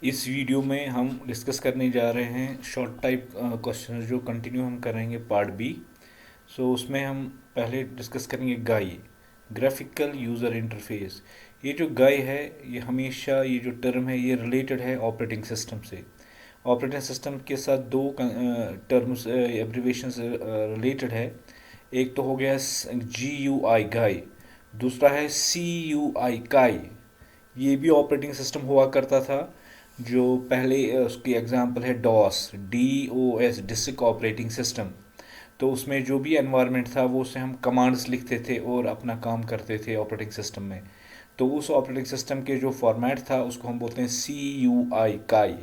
इस वीडियो में हम डिस्कस करने जा रहे हैं शॉर्ट टाइप क्वेश्चन जो कंटिन्यू हम करेंगे पार्ट बी। सो उसमें हम पहले डिस्कस करेंगे गाई ग्राफिकल यूज़र इंटरफेस। ये जो गाई है ये हमेशा ये जो टर्म है ये रिलेटेड है ऑपरेटिंग सिस्टम से। ऑपरेटिंग सिस्टम के साथ दो टर्म्स एब्रीवेशन रिलेटेड है। एक तो हो गया GUI गाई, दूसरा है CUI काई। ये भी ऑपरेटिंग सिस्टम हुआ करता था। जो पहले उसकी एग्जांपल है DOS, DOS disk operating system. तो उसमें जो भी एनवायरनमेंट था वो उससे हम कमांड्स लिखते थे और अपना काम करते थे ऑपरेटिंग सिस्टम में। तो उस ऑपरेटिंग सिस्टम के जो फॉर्मेट था उसको हम बोलते हैं CUI काई,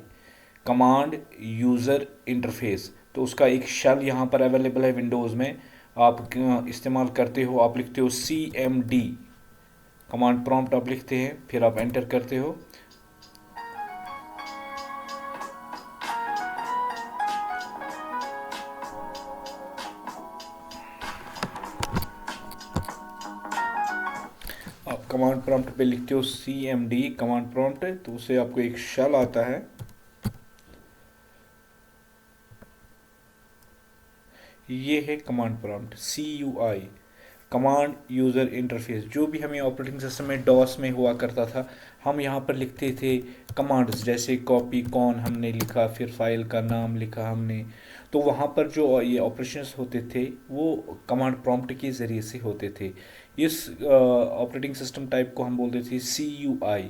कमांड यूज़र इंटरफेस। तो उसका एक शेल यहाँ पर अवेलेबल है विंडोज़ में। आप इस्तेमाल करते हो, आप लिखते हो CMD, कमांड प्रॉम्प्ट आप लिखते हैं, फिर आप एंटर करते हो। आप कमांड प्रॉम्प्ट पे लिखते हो CMD कमांड प्रॉम्प्ट, तो उससे आपको एक शेल आता है। ये है command prompt CUI, command user interface. जो भी हमें ऑपरेटिंग सिस्टम में डॉस में हुआ करता था, हम यहाँ पर लिखते थे कमांड्स, जैसे कॉपी कौन हमने लिखा, फिर फाइल का नाम लिखा हमने। तो वहाँ पर जो ये ऑपरेशंस होते थे वो कमांड प्रॉम्प्ट के ज़रिए से होते थे। इस ऑपरेटिंग सिस्टम टाइप को हम बोलते थे CUI,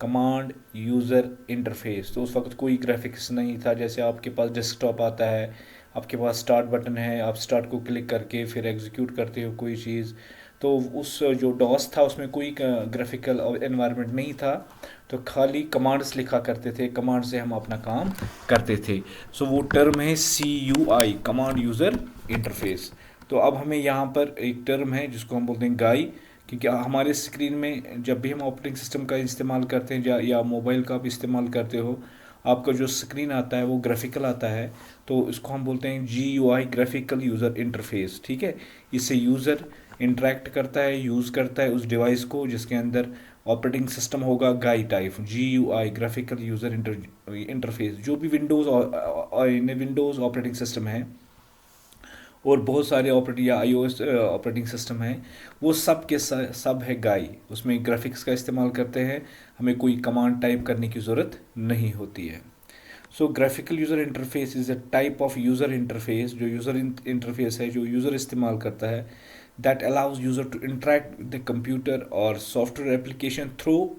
कमांड यूज़र इंटरफेस। तो उस वक्त कोई ग्राफिक्स नहीं था। जैसे आपके पास डेस्कटॉप आता है, आपके पास स्टार्ट बटन है, आप स्टार्ट को क्लिक करके फिर एग्जीक्यूट करते हो कोई चीज़। तो उस जो डॉस था उसमें कोई ग्राफिकल एनवायरनमेंट नहीं था। तो खाली कमांड्स लिखा करते थे, कमांड से हम अपना काम करते थे। सो वो टर्म है CUI, कमांड यूज़र इंटरफेस। तो अब हमें यहाँ पर एक टर्म है जिसको हम बोलते हैं गाई, क्योंकि हमारे स्क्रीन में जब भी हम ऑपरेटिंग सिस्टम का इस्तेमाल करते हैं या मोबाइल का आप इस्तेमाल करते हो, आपका जो स्क्रीन आता है वो ग्राफिकल आता है। तो इसको हम बोलते हैं GUI, ग्राफिकल यूज़र इंटरफेस। ठीक है, इससे यूज़र इंटरेक्ट करता है, यूज़ करता है उस डिवाइस को जिसके अंदर ऑपरेटिंग सिस्टम होगा गाई type, GUI graphical user interface. जो भी विंडोज़ ऑपरेटिंग सिस्टम है और बहुत सारे ऑपरेटिंग या iOS ऑपरेटिंग सिस्टम है, वो सब के सब है गाई। उसमें ग्राफिक्स का इस्तेमाल करते हैं, हमें कोई कमांड टाइप करने की ज़रूरत नहीं होती है। So graphical user interface is a type of user interface, जो यूज़र इंटरफेस है जो यूज़र इस्तेमाल करता है, that allows user to interact with the computer और software application through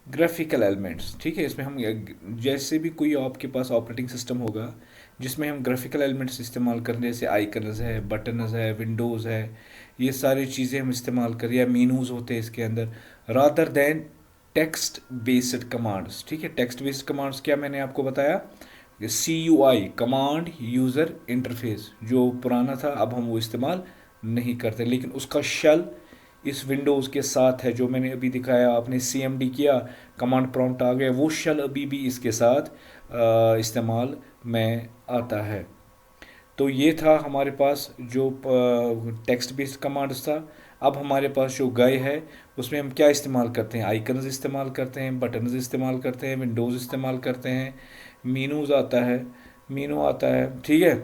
graphical elements. ठीक है, इसमें हम जैसे भी कोई आपके पास ऑपरेटिंग सिस्टम होगा जिसमें हम ग्राफिकल एलिमेंट्स इस्तेमाल करें, जैसे आइकन्स है, बटन्स है, विंडोज़ है, ये सारी चीज़ें हम इस्तेमाल करें, या मीनूज़ होते हैं इसके अंदर, rather than text based commands. ठीक है, टेक्स्ट बेस्ड कमांड्स क्या मैंने आपको बताया, CUI, कमांड यूज़र इंटरफेस, जो पुराना था अब हम वो इस्तेमाल नहीं करते, लेकिन उसका शेल इस विंडोज़ के साथ है। जो मैंने अभी दिखाया, आपने CMD किया, कमांड प्रॉम्प्ट आ गया, वो शेल अभी भी इसके साथ इस्तेमाल में आता है। तो ये था हमारे पास जो टेक्स्ट बेस्ड कमांड्स था। अब हमारे पास जो गाय है उसमें हम क्या इस्तेमाल करते हैं, आइकन्स इस्तेमाल करते हैं, बटन्स इस्तेमाल करते हैं, विंडोज़ इस्तेमाल करते हैं, मीनूज आता है, मीनू आता है। ठीक है,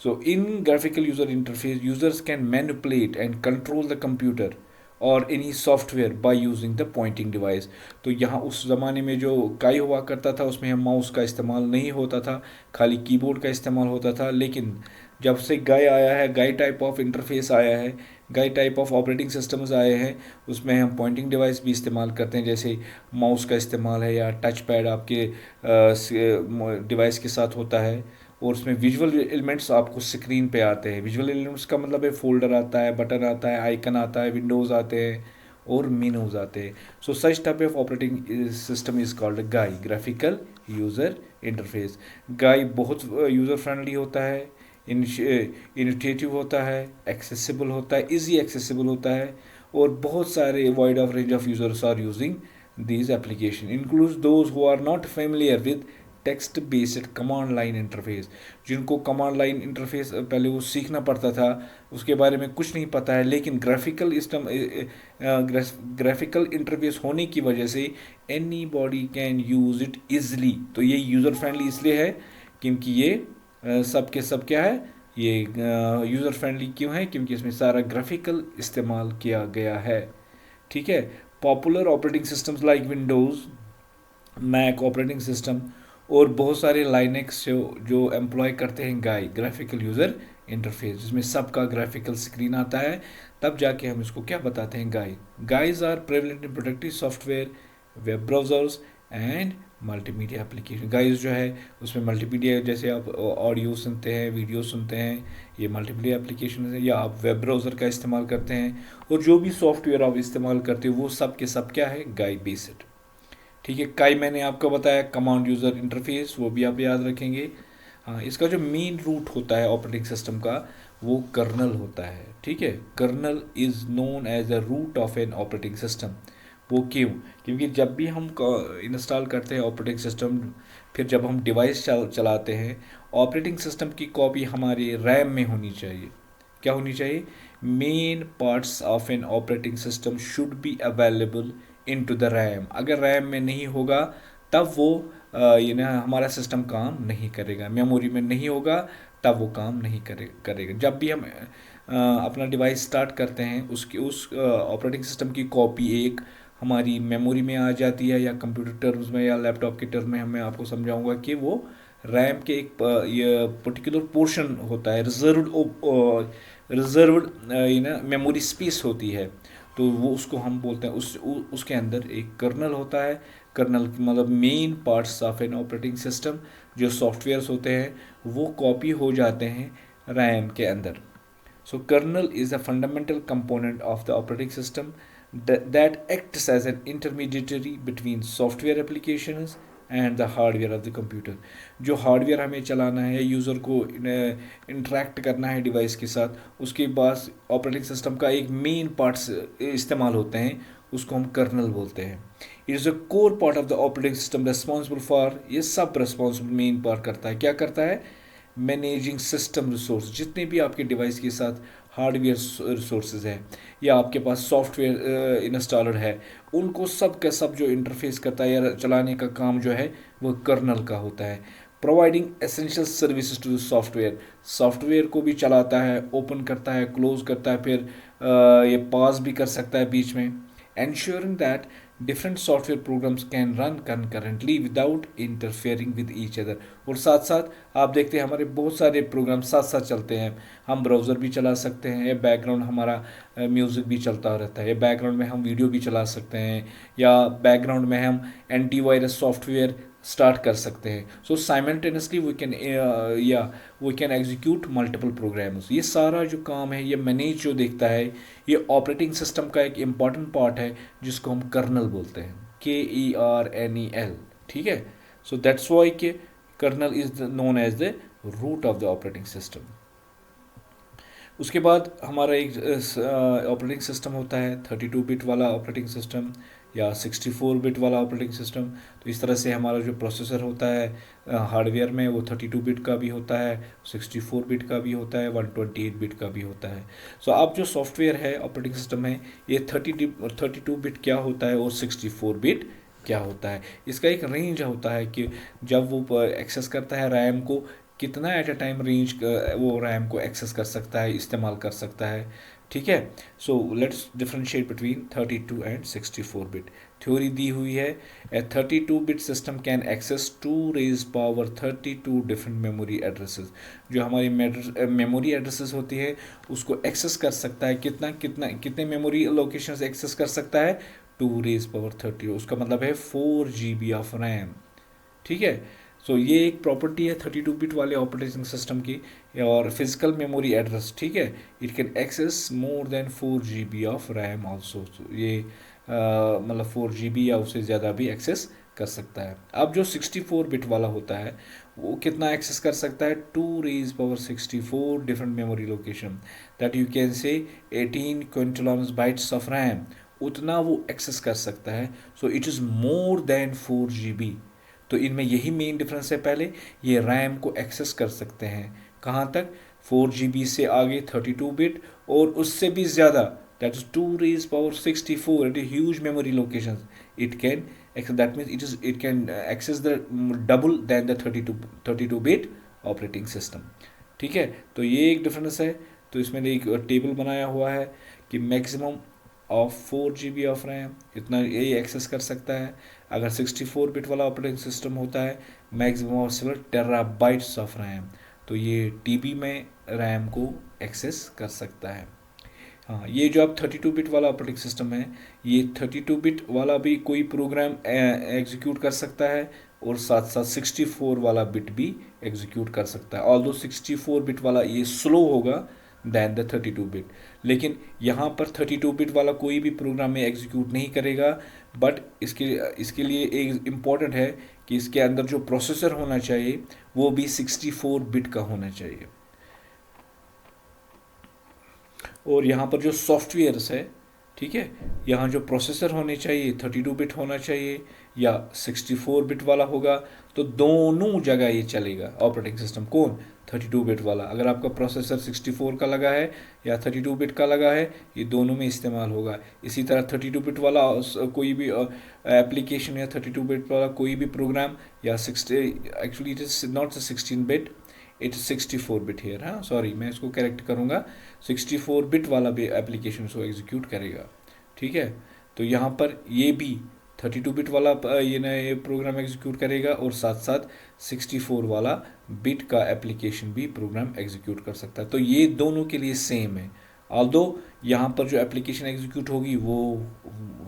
so in graphical user interface users can manipulate and control the computer और any software by using the pointing device. तो यहाँ उस ज़माने में जो गाई हुआ करता था उसमें हम माउस का इस्तेमाल नहीं होता था, खाली कीबोर्ड का इस्तेमाल होता था। लेकिन जब से गाई आया है, गाई टाइप ऑफ इंटरफेस आया है, गाई टाइप ऑफ ऑपरेटिंग सिस्टम्स आए हैं, उसमें हम पॉइंटिंग डिवाइस भी इस्तेमाल करते हैं, जैसे माउस का इस्तेमाल है या टच पैड आपके डिवाइस के साथ होता है। और उसमें विजुअल एलिमेंट्स आपको स्क्रीन पे आते हैं। विजुअल एलिमेंट्स का मतलब है फोल्डर आता है, बटन आता है, आइकन आता है, विंडोज़ आते हैं और मेनूज आते हैं। So such type of operating system is called GUI, graphical user interface. GUI बहुत यूज़र फ्रेंडली होता है, इनिशिएटिव होता है, एक्सेसिबल होता है, इजी एक्सेसिबल होता है, और बहुत सारे wide of range of users are using these application includes those who are not familiar with text based command line interface. जिनको कमांड लाइन इंटरफेस पहले वो सीखना पड़ता था, उसके बारे में कुछ नहीं पता है, लेकिन ग्राफिकल इंटरफेस होने की वजह से any body can use it easily. तो ये यूज़र फ्रेंडली इसलिए है क्योंकि ये सब के सब क्या है, ये यूज़र फ्रेंडली क्यों है, क्योंकि इसमें सारा ग्राफिकल इस्तेमाल किया गया है। ठीक है। Popular operating systems like Windows, Mac operating system और बहुत सारे लाइनेक्स जो एम्प्लॉय करते हैं गाई ग्राफिकल यूज़र इंटरफेस, जिसमें सबका ग्राफिकल स्क्रीन आता है, तब जाके हम इसको क्या बताते हैं, GUI. GUIs are prevalent in productive software, web browsers and multimedia application. GUIs जो है उसमें मल्टीमीडिया, जैसे आप ऑडियो सुनते हैं, वीडियो सुनते हैं, ये मल्टीमीडिया एप्लीकेशन है, या आप वेब ब्राउज़र का इस्तेमाल करते हैं, और जो भी सॉफ्टवेयर आप इस्तेमाल करते हो वो सब के सब क्या है, गाई बेस्ड। ठीक है। काई मैंने आपको बताया कमांड यूज़र इंटरफेस, वो भी आप याद रखेंगे। हाँ, इसका जो मेन रूट होता है ऑपरेटिंग सिस्टम का, वो कर्नल होता है। ठीक है। Kernel is known as the root of an operating system. वो क्यों? क्योंकि जब भी हम इंस्टॉल करते हैं ऑपरेटिंग सिस्टम, फिर जब हम डिवाइस चलाते हैं, ऑपरेटिंग सिस्टम की कॉपी हमारी रैम में होनी चाहिए। क्या होनी चाहिए? Main parts of an operating system should be available into the RAM. अगर रैम में नहीं होगा तब वो ये ना हमारा सिस्टम काम नहीं करेगा, मेमोरी में नहीं होगा तब वो काम नहीं करेगा। जब भी हम अपना डिवाइस स्टार्ट करते हैं, उसकी उस ऑपरेटिंग सिस्टम की कॉपी एक हमारी मेमोरी में आ जाती है, या कंप्यूटर टर्म्स में या लैपटॉप के टर्म में मैं आपको समझाऊंगा कि वो रैम के एक ये पर्टिकुलर पोर्शन होता है, रिजर्व्ड ये ना मेमोरी स्पेस होती है, तो वो उसको हम बोलते हैं, उसके अंदर एक कर्नल होता है। कर्नल मतलब main parts of an operating system, जो सॉफ्टवेयर्स होते हैं वो कॉपी हो जाते हैं रैम के अंदर। So kernel is a fundamental component of the operating system that acts as an intermediary between software applications and the hardware of the computer. जो हार्डवेयर हमें चलाना है, यूज़र को इंटरेक्ट करना है डिवाइस के साथ, उसके बाद ऑपरेटिंग सिस्टम का एक मेन पार्ट्स इस्तेमाल होते हैं, उसको हम कर्नल बोलते हैं। It is a core part of the operating system responsible for, ये सब रेस्पॉन्सिबल मेन पार्ट करता है, क्या करता है, मैनेजिंग सिस्टम रिसोर्स। जितने भी आपके डिवाइस के साथ हार्डवेयर रिसोर्सेज है, या आपके पास सॉफ्टवेयर इंस्टॉलर है, उनको सब का सब जो इंटरफेस करता है या चलाने का काम जो है वो कर्नल का होता है। Providing essential services to the software, software को भी चलाता है, ओपन करता है, क्लोज करता है, फिर ये पॉज भी कर सकता है बीच में। ensuring that different software programs can run concurrently without interfering with each other। और साथ साथ आप देखते हैं हमारे बहुत सारे प्रोग्राम साथ साथ चलते हैं, हम ब्राउज़र भी चला सकते हैं, या बैकग्राउंड हमारा म्यूज़िक भी चलता रहता है, या बैकग्राउंड में हम वीडियो भी चला सकते हैं, या बैकग्राउंड में हम एंटीवायरस सॉफ्टवेयर स्टार्ट कर सकते हैं। So simultaneously we can execute multiple programs. ये सारा जो काम है, ये मैनेज जो देखता है, ये ऑपरेटिंग सिस्टम का एक इम्पॉर्टेंट पार्ट है जिसको हम कर्नल बोलते हैं, KERNEL। ठीक है। सो दैट्स वाई के kernel is known as the root of the operating system. उसके बाद हमारा एक ऑपरेटिंग सिस्टम होता है 32 बिट वाला ऑपरेटिंग सिस्टम, या 64 बिट वाला ऑपरेटिंग सिस्टम। तो इस तरह से हमारा जो प्रोसेसर होता है हार्डवेयर में, वो 32 बिट का भी होता है, 64 बिट का भी होता है, 128 बिट का भी होता है। सो अब जो सॉफ्टवेयर है, ऑपरेटिंग सिस्टम है, ये 32 बिट क्या होता है और 64 बिट क्या होता है। इसका एक रेंज होता है कि जब वो एक्सेस करता है रैम को, कितना एट अ टाइम रेंज वो रैम को एक्सेस कर सकता है, इस्तेमाल कर सकता है। ठीक है। So let's differentiate between 32 and 64 bit. Theory दी हुई है, a 32 bit system can access 2 raise power 32 different memory addresses. जो हमारी मेमोरी एड्रेसेस होती है उसको एक्सेस कर सकता है, कितने मेमोरी लोकेशंस एक्सेस कर सकता है, 2 रेज पावर 30। उसका मतलब है 4 GB ऑफ रैम। ठीक है। सो ये एक प्रॉपर्टी है 32 बिट वाले ऑपरेटिंग सिस्टम की। और फिजिकल मेमोरी एड्रेस, ठीक है, it can access more than 4 GB of RAM also. ये मतलब 4 GB या उससे ज़्यादा भी एक्सेस कर सकता है। अब जो 64 बिट वाला होता है वो कितना एक्सेस कर सकता है, 2 raise power 64 different memory location, that you can say 18 क्विंटलोन्स bytes of RAM, उतना वो एक्सेस कर सकता है। So it is more than 4 GB। तो इनमें यही मेन डिफरेंस है। पहले ये रैम को एक्सेस कर सकते हैं कहाँ तक, 4 GB से आगे 32 बिट, और उससे भी ज़्यादा, that is 2 raised power 64, it is huge memory location it can, that means it can access the double than the 32 bit operating system. ठीक है, तो ये एक डिफरेंस है। तो इसमें एक टेबल बनाया हुआ है कि maximum of 4 GB of RAM इतना यही एक्सेस कर सकता है। अगर 64 बिट वाला ऑपरेटिंग सिस्टम होता है, maximum of 7 TB of RAM, तो ये TB में रैम को एक्सेस कर सकता है। हाँ, ये जो अब 32 बिट वाला ऑपरेटिंग सिस्टम है, ये 32 बिट वाला भी कोई प्रोग्राम एग्जीक्यूट कर सकता है, और साथ साथ 64 वाला बिट भी एग्जीक्यूट कर सकता है। ऑल्दो 64 बिट वाला ये स्लो होगा दैन द 32 बिट, लेकिन यहाँ पर 32 बिट वाला कोई भी प्रोग्राम में एग्जीक्यूट नहीं करेगा। बट इसके इसके लिए एक इम्पॉर्टेंट है कि इसके अंदर जो प्रोसेसर होना चाहिए वो भी 64 बिट का होना चाहिए। और यहाँ पर जो सॉफ्टवेयर्स है, ठीक है, यहाँ जो प्रोसेसर होने चाहिए 32 बिट होना चाहिए या 64 बिट वाला होगा, तो दोनों जगह ये चलेगा ऑपरेटिंग सिस्टम। कौन? 32 बिट वाला। अगर आपका प्रोसेसर 64 का लगा है या 32 बिट का लगा है, ये दोनों में इस्तेमाल होगा। इसी तरह 32 बिट वाला कोई भी एप्लीकेशन या 32 बिट वाला कोई भी प्रोग्राम या 60, actually it is not 16 bit, it 64 bit here. हाँ सॉरी, मैं इसको करेक्ट करूँगा, 64 बिट वाला भी एप्लीकेशन को एग्जीक्यूट करेगा। ठीक है, तो यहाँ पर ये भी 32 बिट वाला ये प्रोग्राम एग्जीक्यूट करेगा, और साथ साथ 64 वाला बिट का एप्लीकेशन भी प्रोग्राम एग्जीक्यूट कर सकता है। तो ये दोनों के लिए सेम है, ऑल्दो यहाँ पर जो एप्लीकेशन एग्जीक्यूट होगी वो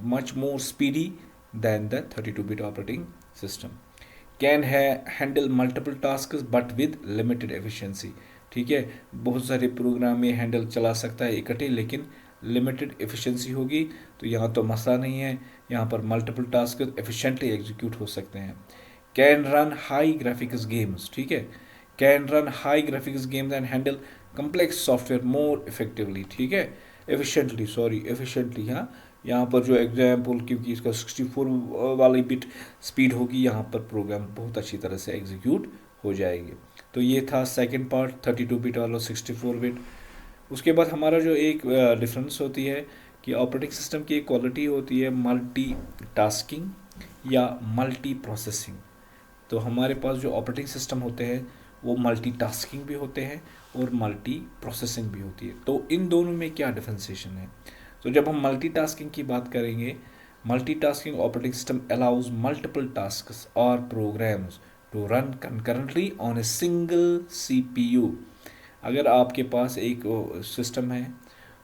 much more speedy than the 32 bit operating system. Can है handle multiple task but with limited efficiency. ठीक है, बहुत सारे प्रोग्राम में हैंडल चला सकता है इकट्ठे, लेकिन लिमिटेड एफिशिएंसी होगी। तो यहाँ तो मसला नहीं है, यहाँ पर मल्टीपल टास्क एफिशिएंटली एग्जीक्यूट हो सकते हैं। Can run high graphics games, ठीक है, can run high graphics games and handle complex software more effectively. ठीक है, एफिशिएंटली, सॉरी एफिशिएंटली। हाँ, यहाँ पर जो एग्जाम्पल, क्योंकि इसका 64 वाली बिट स्पीड होगी, यहाँ पर प्रोग्राम बहुत अच्छी तरह से एग्जीक्यूट हो जाएगी। तो ये था सेकंड पार्ट, 32 बिट वाला 64 बिट। उसके बाद हमारा जो एक डिफरेंस होती है कि ऑपरेटिंग सिस्टम की एक क्वालिटी होती है मल्टी टास्किंग या मल्टी प्रोसेसिंग। तो हमारे पास जो ऑपरेटिंग सिस्टम होते हैं वो मल्टी टास्किंग भी होते हैं और मल्टी प्रोसेसिंग भी होती है। तो इन दोनों में क्या डिफरेंशिएशन है? तो जब हम मल्टीटास्किंग की बात करेंगे, multitasking operating system allows multiple tasks और programs to run concurrently on a single CPU. अगर आपके पास एक सिस्टम है,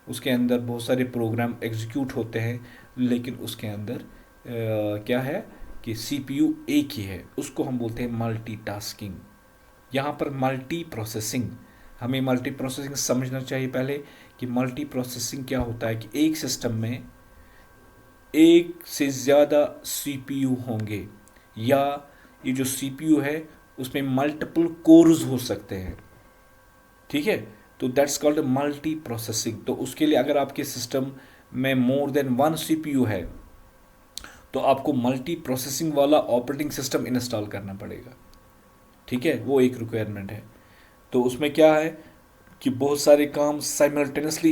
उसके अंदर बहुत सारे प्रोग्राम एग्जीक्यूट होते हैं, लेकिन उसके अंदर क्या है कि सीपीयू एक ही है, उसको हम बोलते हैं मल्टीटास्किंग। यहाँ पर मल्टी प्रोसेसिंग, हमें मल्टी प्रोसेसिंग समझना चाहिए पहले कि मल्टी प्रोसेसिंग क्या होता है। कि एक सिस्टम में एक से ज़्यादा सीपीयू होंगे, या ये जो सीपीयू है उसमें मल्टीपल कोर्स हो सकते हैं। ठीक है, तो दैट्स कॉल्ड मल्टी प्रोसेसिंग। तो उसके लिए अगर आपके सिस्टम में मोर देन वन सीपीयू है, तो आपको मल्टी प्रोसेसिंग वाला ऑपरेटिंग सिस्टम इंस्टॉल करना पड़ेगा। ठीक है, वो एक रिक्वायरमेंट है। तो उसमें क्या है कि बहुत सारे काम साइमल्टेनियसली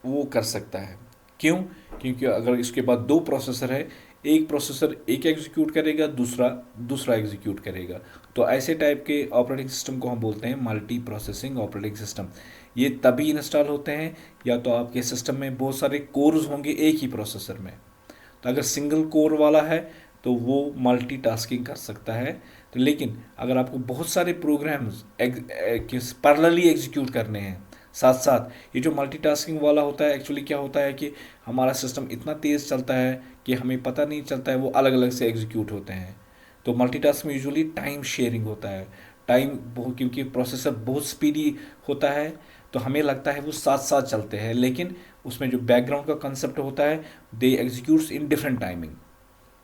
वो कर सकता है। क्यों? क्योंकि अगर इसके बाद दो प्रोसेसर है, एक प्रोसेसर एक एग्जीक्यूट करेगा, दूसरा दूसरा एग्जीक्यूट करेगा। तो ऐसे टाइप के ऑपरेटिंग सिस्टम को हम बोलते हैं मल्टी प्रोसेसिंग ऑपरेटिंग सिस्टम। ये तभी इंस्टॉल होते हैं या तो आपके सिस्टम में बहुत सारे कोर्स होंगे एक ही प्रोसेसर में। तो अगर सिंगल कोर वाला है तो वो मल्टीटास्किंग कर सकता है। तो लेकिन अगर आपको बहुत सारे प्रोग्राम्स पैरेलली एग्जीक्यूट करने हैं साथ साथ, ये जो मल्टीटास्किंग वाला होता है, एक्चुअली क्या होता है कि हमारा सिस्टम इतना तेज़ चलता है कि हमें पता नहीं चलता है, वो अलग अलग से एग्जीक्यूट होते हैं। तो मल्टीटास्क में यूजुअली टाइम शेयरिंग होता है, टाइम बहुत, क्योंकि प्रोसेसर बहुत स्पीडी होता है तो हमें लगता है वो साथ साथ चलते हैं, लेकिन उसमें जो बैकग्राउंड का कंसेप्ट होता है, दे एग्जीक्यूट्स इन डिफरेंट टाइमिंग।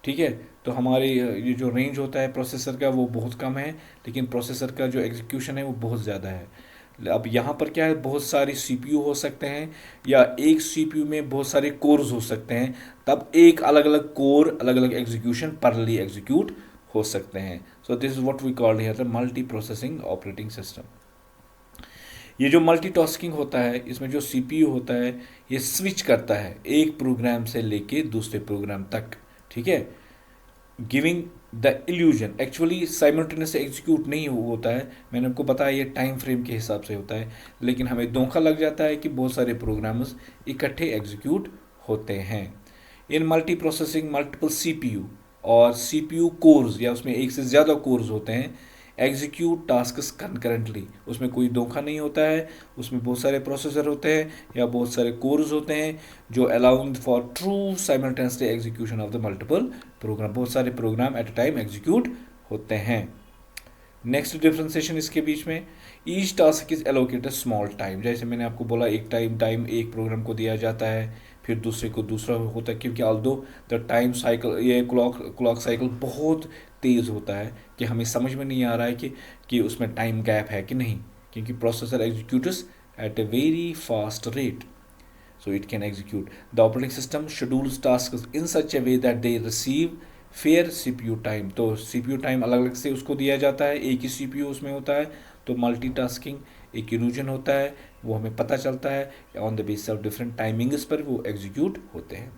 ठीक है, तो हमारे ये जो रेंज होता है प्रोसेसर का वो बहुत कम है, लेकिन प्रोसेसर का जो एग्जीक्यूशन है वो बहुत ज़्यादा है। अब यहाँ पर क्या है, बहुत सारे सीपीयू हो सकते हैं या एक सीपीयू में बहुत सारे कोर्स हो सकते हैं, तब एक अलग अलग कोर अलग अलग एग्जीक्यूशन पैरेलली एग्जीक्यूट हो सकते हैं। So this is what we called here the multi processing operating system. ये जो मल्टीटास्किंग होता है, इसमें जो सीपीयू होता है ये स्विच करता है एक प्रोग्राम से लेके दूसरे प्रोग्राम तक, ठीक है, giving the illusion, actually simultaneous execute नहीं होता है, मैंने आपको बताया ये टाइम फ्रेम के हिसाब से होता है, लेकिन हमें धोखा लग जाता है कि बहुत सारे प्रोग्राम्स इकट्ठे एग्जीक्यूट होते हैं। इन मल्टी प्रोसेसिंग मल्टीपल सीपीयू और सीपीयू कोर्स, या उसमें एक से ज़्यादा कोर्स होते हैं, एग्जीक्यूट टास्क्स कंकरेंटली, उसमें कोई धोखा नहीं होता है, उसमें बहुत सारे प्रोसेसर होते हैं या बहुत सारे कोर्स होते हैं जो allowing for true simultaneously execution of the multiple program, बहुत सारे program at a time execute होते हैं। नेक्स्ट डिफ्रेंसिएशन इसके बीच में, each task is allocated small time, जैसे मैंने आपको बोला एक टाइम एक प्रोग्राम को दिया जाता है, फिर दूसरे को दूसरा होता है, क्योंकि ऑल्दो द टाइम साइकिल, ये क्लॉक साइकिल बहुत तेज़ होता है कि हमें समझ में नहीं आ रहा है कि उसमें टाइम गैप है कि नहीं, क्योंकि processor executes at a very fast rate, so it can execute. The operating system schedules tasks in such a way that they receive fair CPU time. तो CPU time अलग अलग से उसको दिया जाता है, एक ही CPU उसमें होता है, तो मल्टीटास्किंग एक इल्यूजन होता है, वो हमें पता चलता है on the basis of different timings पर वो एग्जीक्यूट होते हैं।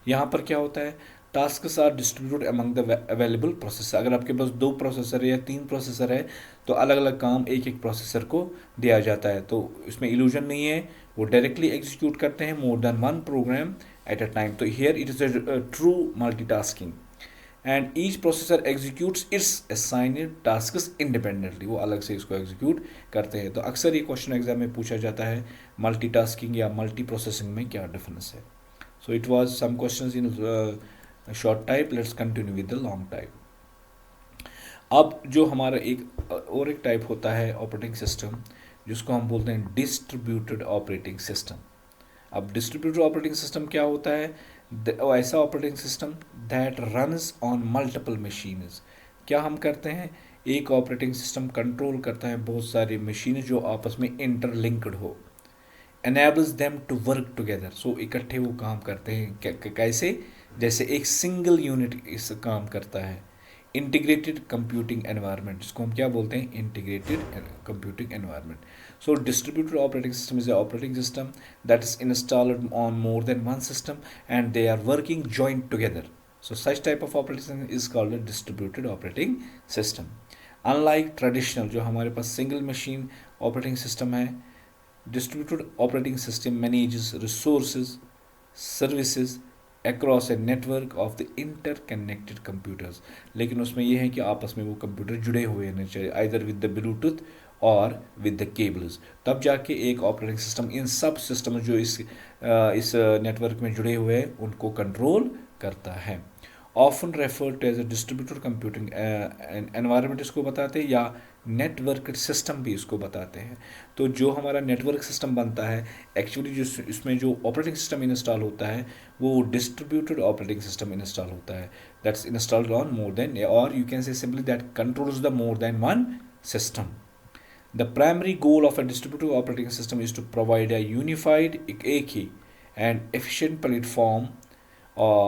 यहाँ पर क्या होता है, tasks are distributed among the available processor, अगर आपके पास 2 प्रोसेसर है या 3 प्रोसेसर है तो अलग अलग काम एक एक प्रोसेसर को दिया जाता है, तो इसमें इल्यूजन नहीं है, वो डायरेक्टली एग्जीक्यूट करते हैं more than one program at a time, तो here it is a true multitasking and each processor executes its assigned tasks independently, वो अलग से इसको एग्जीक्यूट करते हैं। तो अक्सर ये क्वेश्चन एग्जाम में पूछा जाता है मल्टीटास्किंग या मल्टी प्रोसेसिंग में क्या डिफरेंस है। So it was some questions in short type, let's continue with the long type. अब जो हमारा और एक टाइप होता है ऑपरेटिंग सिस्टम जिसको हम बोलते हैं डिस्ट्रीब्यूटेड ऑपरेटिंग सिस्टम। अब डिस्ट्रीब्यूटेड ऑपरेटिंग सिस्टम क्या होता है, ऐसा operating system that runs on multiple machines. क्या हम करते हैं, एक ऑपरेटिंग सिस्टम कंट्रोल करता है बहुत सारी मशीन जो आपस में इंटरलिंक्ड हो, enables them to work together, सो इकट्ठे वो काम करते हैं, कैसे, जैसे एक सिंगल यूनिट इस काम करता है। इंटीग्रेटेड कंप्यूटिंग एनवायरनमेंट, जिसको हम क्या बोलते हैं, integrated computing environment. So distributed operating system is operating system that is installed on more than one system and they are working joint together, so such type of operating system is called a distributed operating system. Unlike traditional जो हमारे पास single machine operating system है, distributed operating system manages resources, services across a network of the interconnected computers, लेकिन उसमें यह है कि आपस में वो कंप्यूटर जुड़े हुए होने चाहिए, आइदर विद द ब्लूटूथ और विद द केबल्स, तब जाके एक ऑपरेटिंग सिस्टम इन सब सिस्टम जो इस नेटवर्क में जुड़े हुए हैं उनको कंट्रोल करता है। Often referred to as a distributed computing environment इसको बताते हैं, या नेटवर्क सिस्टम भी इसको बताते हैं। तो जो हमारा नेटवर्क सिस्टम बनता है, एक्चुअली जो इसमें जो ऑपरेटिंग सिस्टम इंस्टॉल होता है वो डिस्ट्रीब्यूटेड ऑपरेटिंग सिस्टम इंस्टॉल होता है, that's installed on more than, और you can say simply that controls the more than one system. The primary goal of a distributed operating system is to provide a unified, एक ही and efficient platform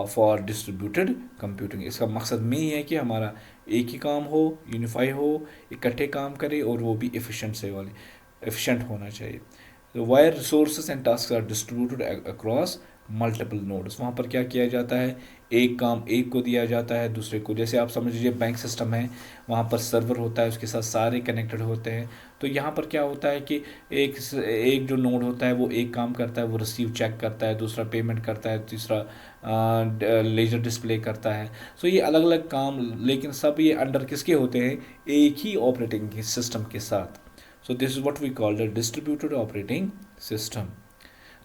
for distributed computing. इसका मकसद में ही है कि हमारा एक ही काम हो, यूनिफाई हो, इकट्ठे काम करे, और वो भी एफिशिएंट होना चाहिए। तो wire resources and task are distributed across multiple nodes, वहाँ पर क्या किया जाता है, एक काम एक को दिया जाता है दूसरे को, जैसे आप समझ लीजिए बैंक सिस्टम है, वहाँ पर सर्वर होता है, उसके साथ सारे कनेक्टेड होते हैं, तो यहाँ पर क्या होता है कि एक जो नोड होता है वो एक काम करता है, वो रिसीव चेक करता है, दूसरा पेमेंट करता है, तीसरा लेजर डिस्प्ले करता है। सो ये अलग अलग काम, लेकिन सब ये अंडर किसके होते हैं, एक ही ऑपरेटिंग सिस्टम के साथ। So this is what we call the distributed operating system.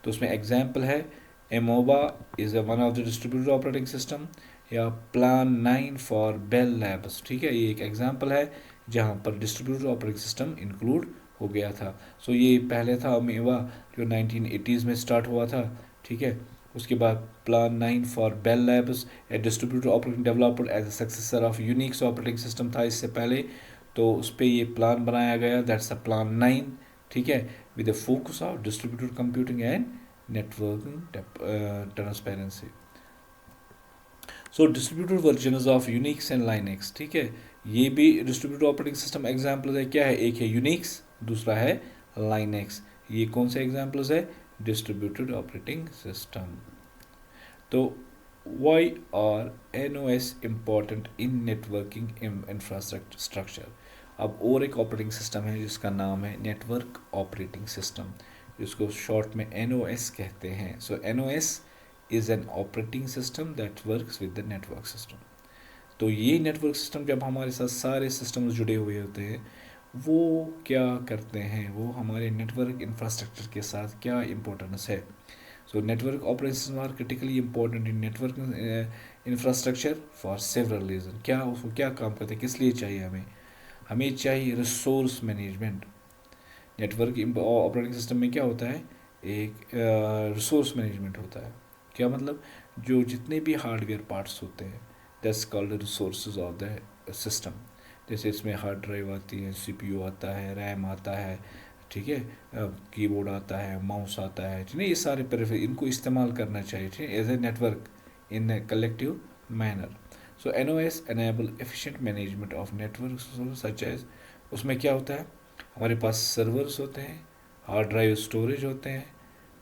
तो उसमें एग्जाम्पल है, Amoeba is one of the distributed operating system, या प्लान 9 फॉर बेल लैब्स, ठीक है, ये एक एग्जाम्पल है जहाँ पर डिस्ट्रीब्यूटेड ऑपरेटिंग सिस्टम इंक्लूड हो गया था। सो ये पहले था अमेवा जो 1980s में स्टार्ट हुआ था, ठीक है, उसके बाद plan 9 for Bell Labs, a distributed operating developed as a successor of Unix operating system था इससे पहले, तो उस पर ये प्लान बनाया गया, दैट्स अ प्लान 9, ठीक है, with the focus of distributed computing and networking transparency. So distributed version of Unix and Linux, ठीक है, ये भी डिस्ट्रीब्यूटेड ऑपरेटिंग सिस्टम एग्जाम्पल्स है। क्या है, एक है यूनिक्स, दूसरा है लाइनेक्स। ये कौन से एग्जाम्पल्स है, डिस्ट्रीब्यूटेड ऑपरेटिंग सिस्टम। तो why are NOS important in networking infrastructure. अब और एक ऑपरेटिंग सिस्टम है जिसका नाम है नेटवर्क ऑपरेटिंग सिस्टम, जिसको शॉर्ट में NOS कहते हैं। So NOS is an operating system that works with the network system. तो ये नेटवर्क सिस्टम जब हमारे साथ सारे सिस्टम्स जुड़े हुए होते हैं, वो क्या करते हैं, वो हमारे नेटवर्क इंफ्रास्ट्रक्चर के साथ क्या इम्पोर्टेंस है। So network operations are critically important in network infrastructure for several reason. क्या उसको क्या काम करते हैं, किस लिए चाहिए हमें, हमें चाहिए resource management. Network operating system में क्या होता है, एक रिसोर्स मैनेजमेंट होता है। क्या मतलब, जो जितने भी हार्डवेयर पार्ट्स होते हैं, that's called resources of the system. जैसे इसमें हार्ड ड्राइव आती है, CPU आता है, रैम आता है, ठीक है, कीबोर्ड आता है, माउस आता है, ठीक है, ये सारे पेरिफेरल, इनको इस्तेमाल करना चाहिए, ठीक है, as a network in a collective manner. So NOS enable efficient management of network such as, उसमें क्या होता है, हमारे पास सर्वर्स होते हैं, हार्ड ड्राइव स्टोरेज होते हैं,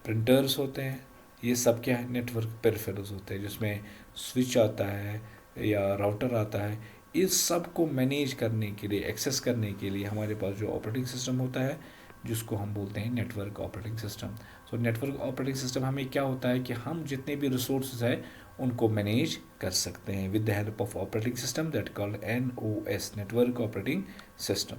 प्रिंटर्स होते हैं, ये सब क्या है, नेटवर्क पेरिफेरल्स होते हैं, जिसमें स्विच आता है या राउटर आता है। इस सब को मैनेज करने के लिए, एक्सेस करने के लिए हमारे पास जो ऑपरेटिंग सिस्टम होता है, जिसको हम बोलते हैं network operating system. So network operating system हमें क्या होता है कि हम जितने भी रिसोर्सेज है उनको मैनेज कर सकते हैं with the help of operating system that called NOS, network operating system.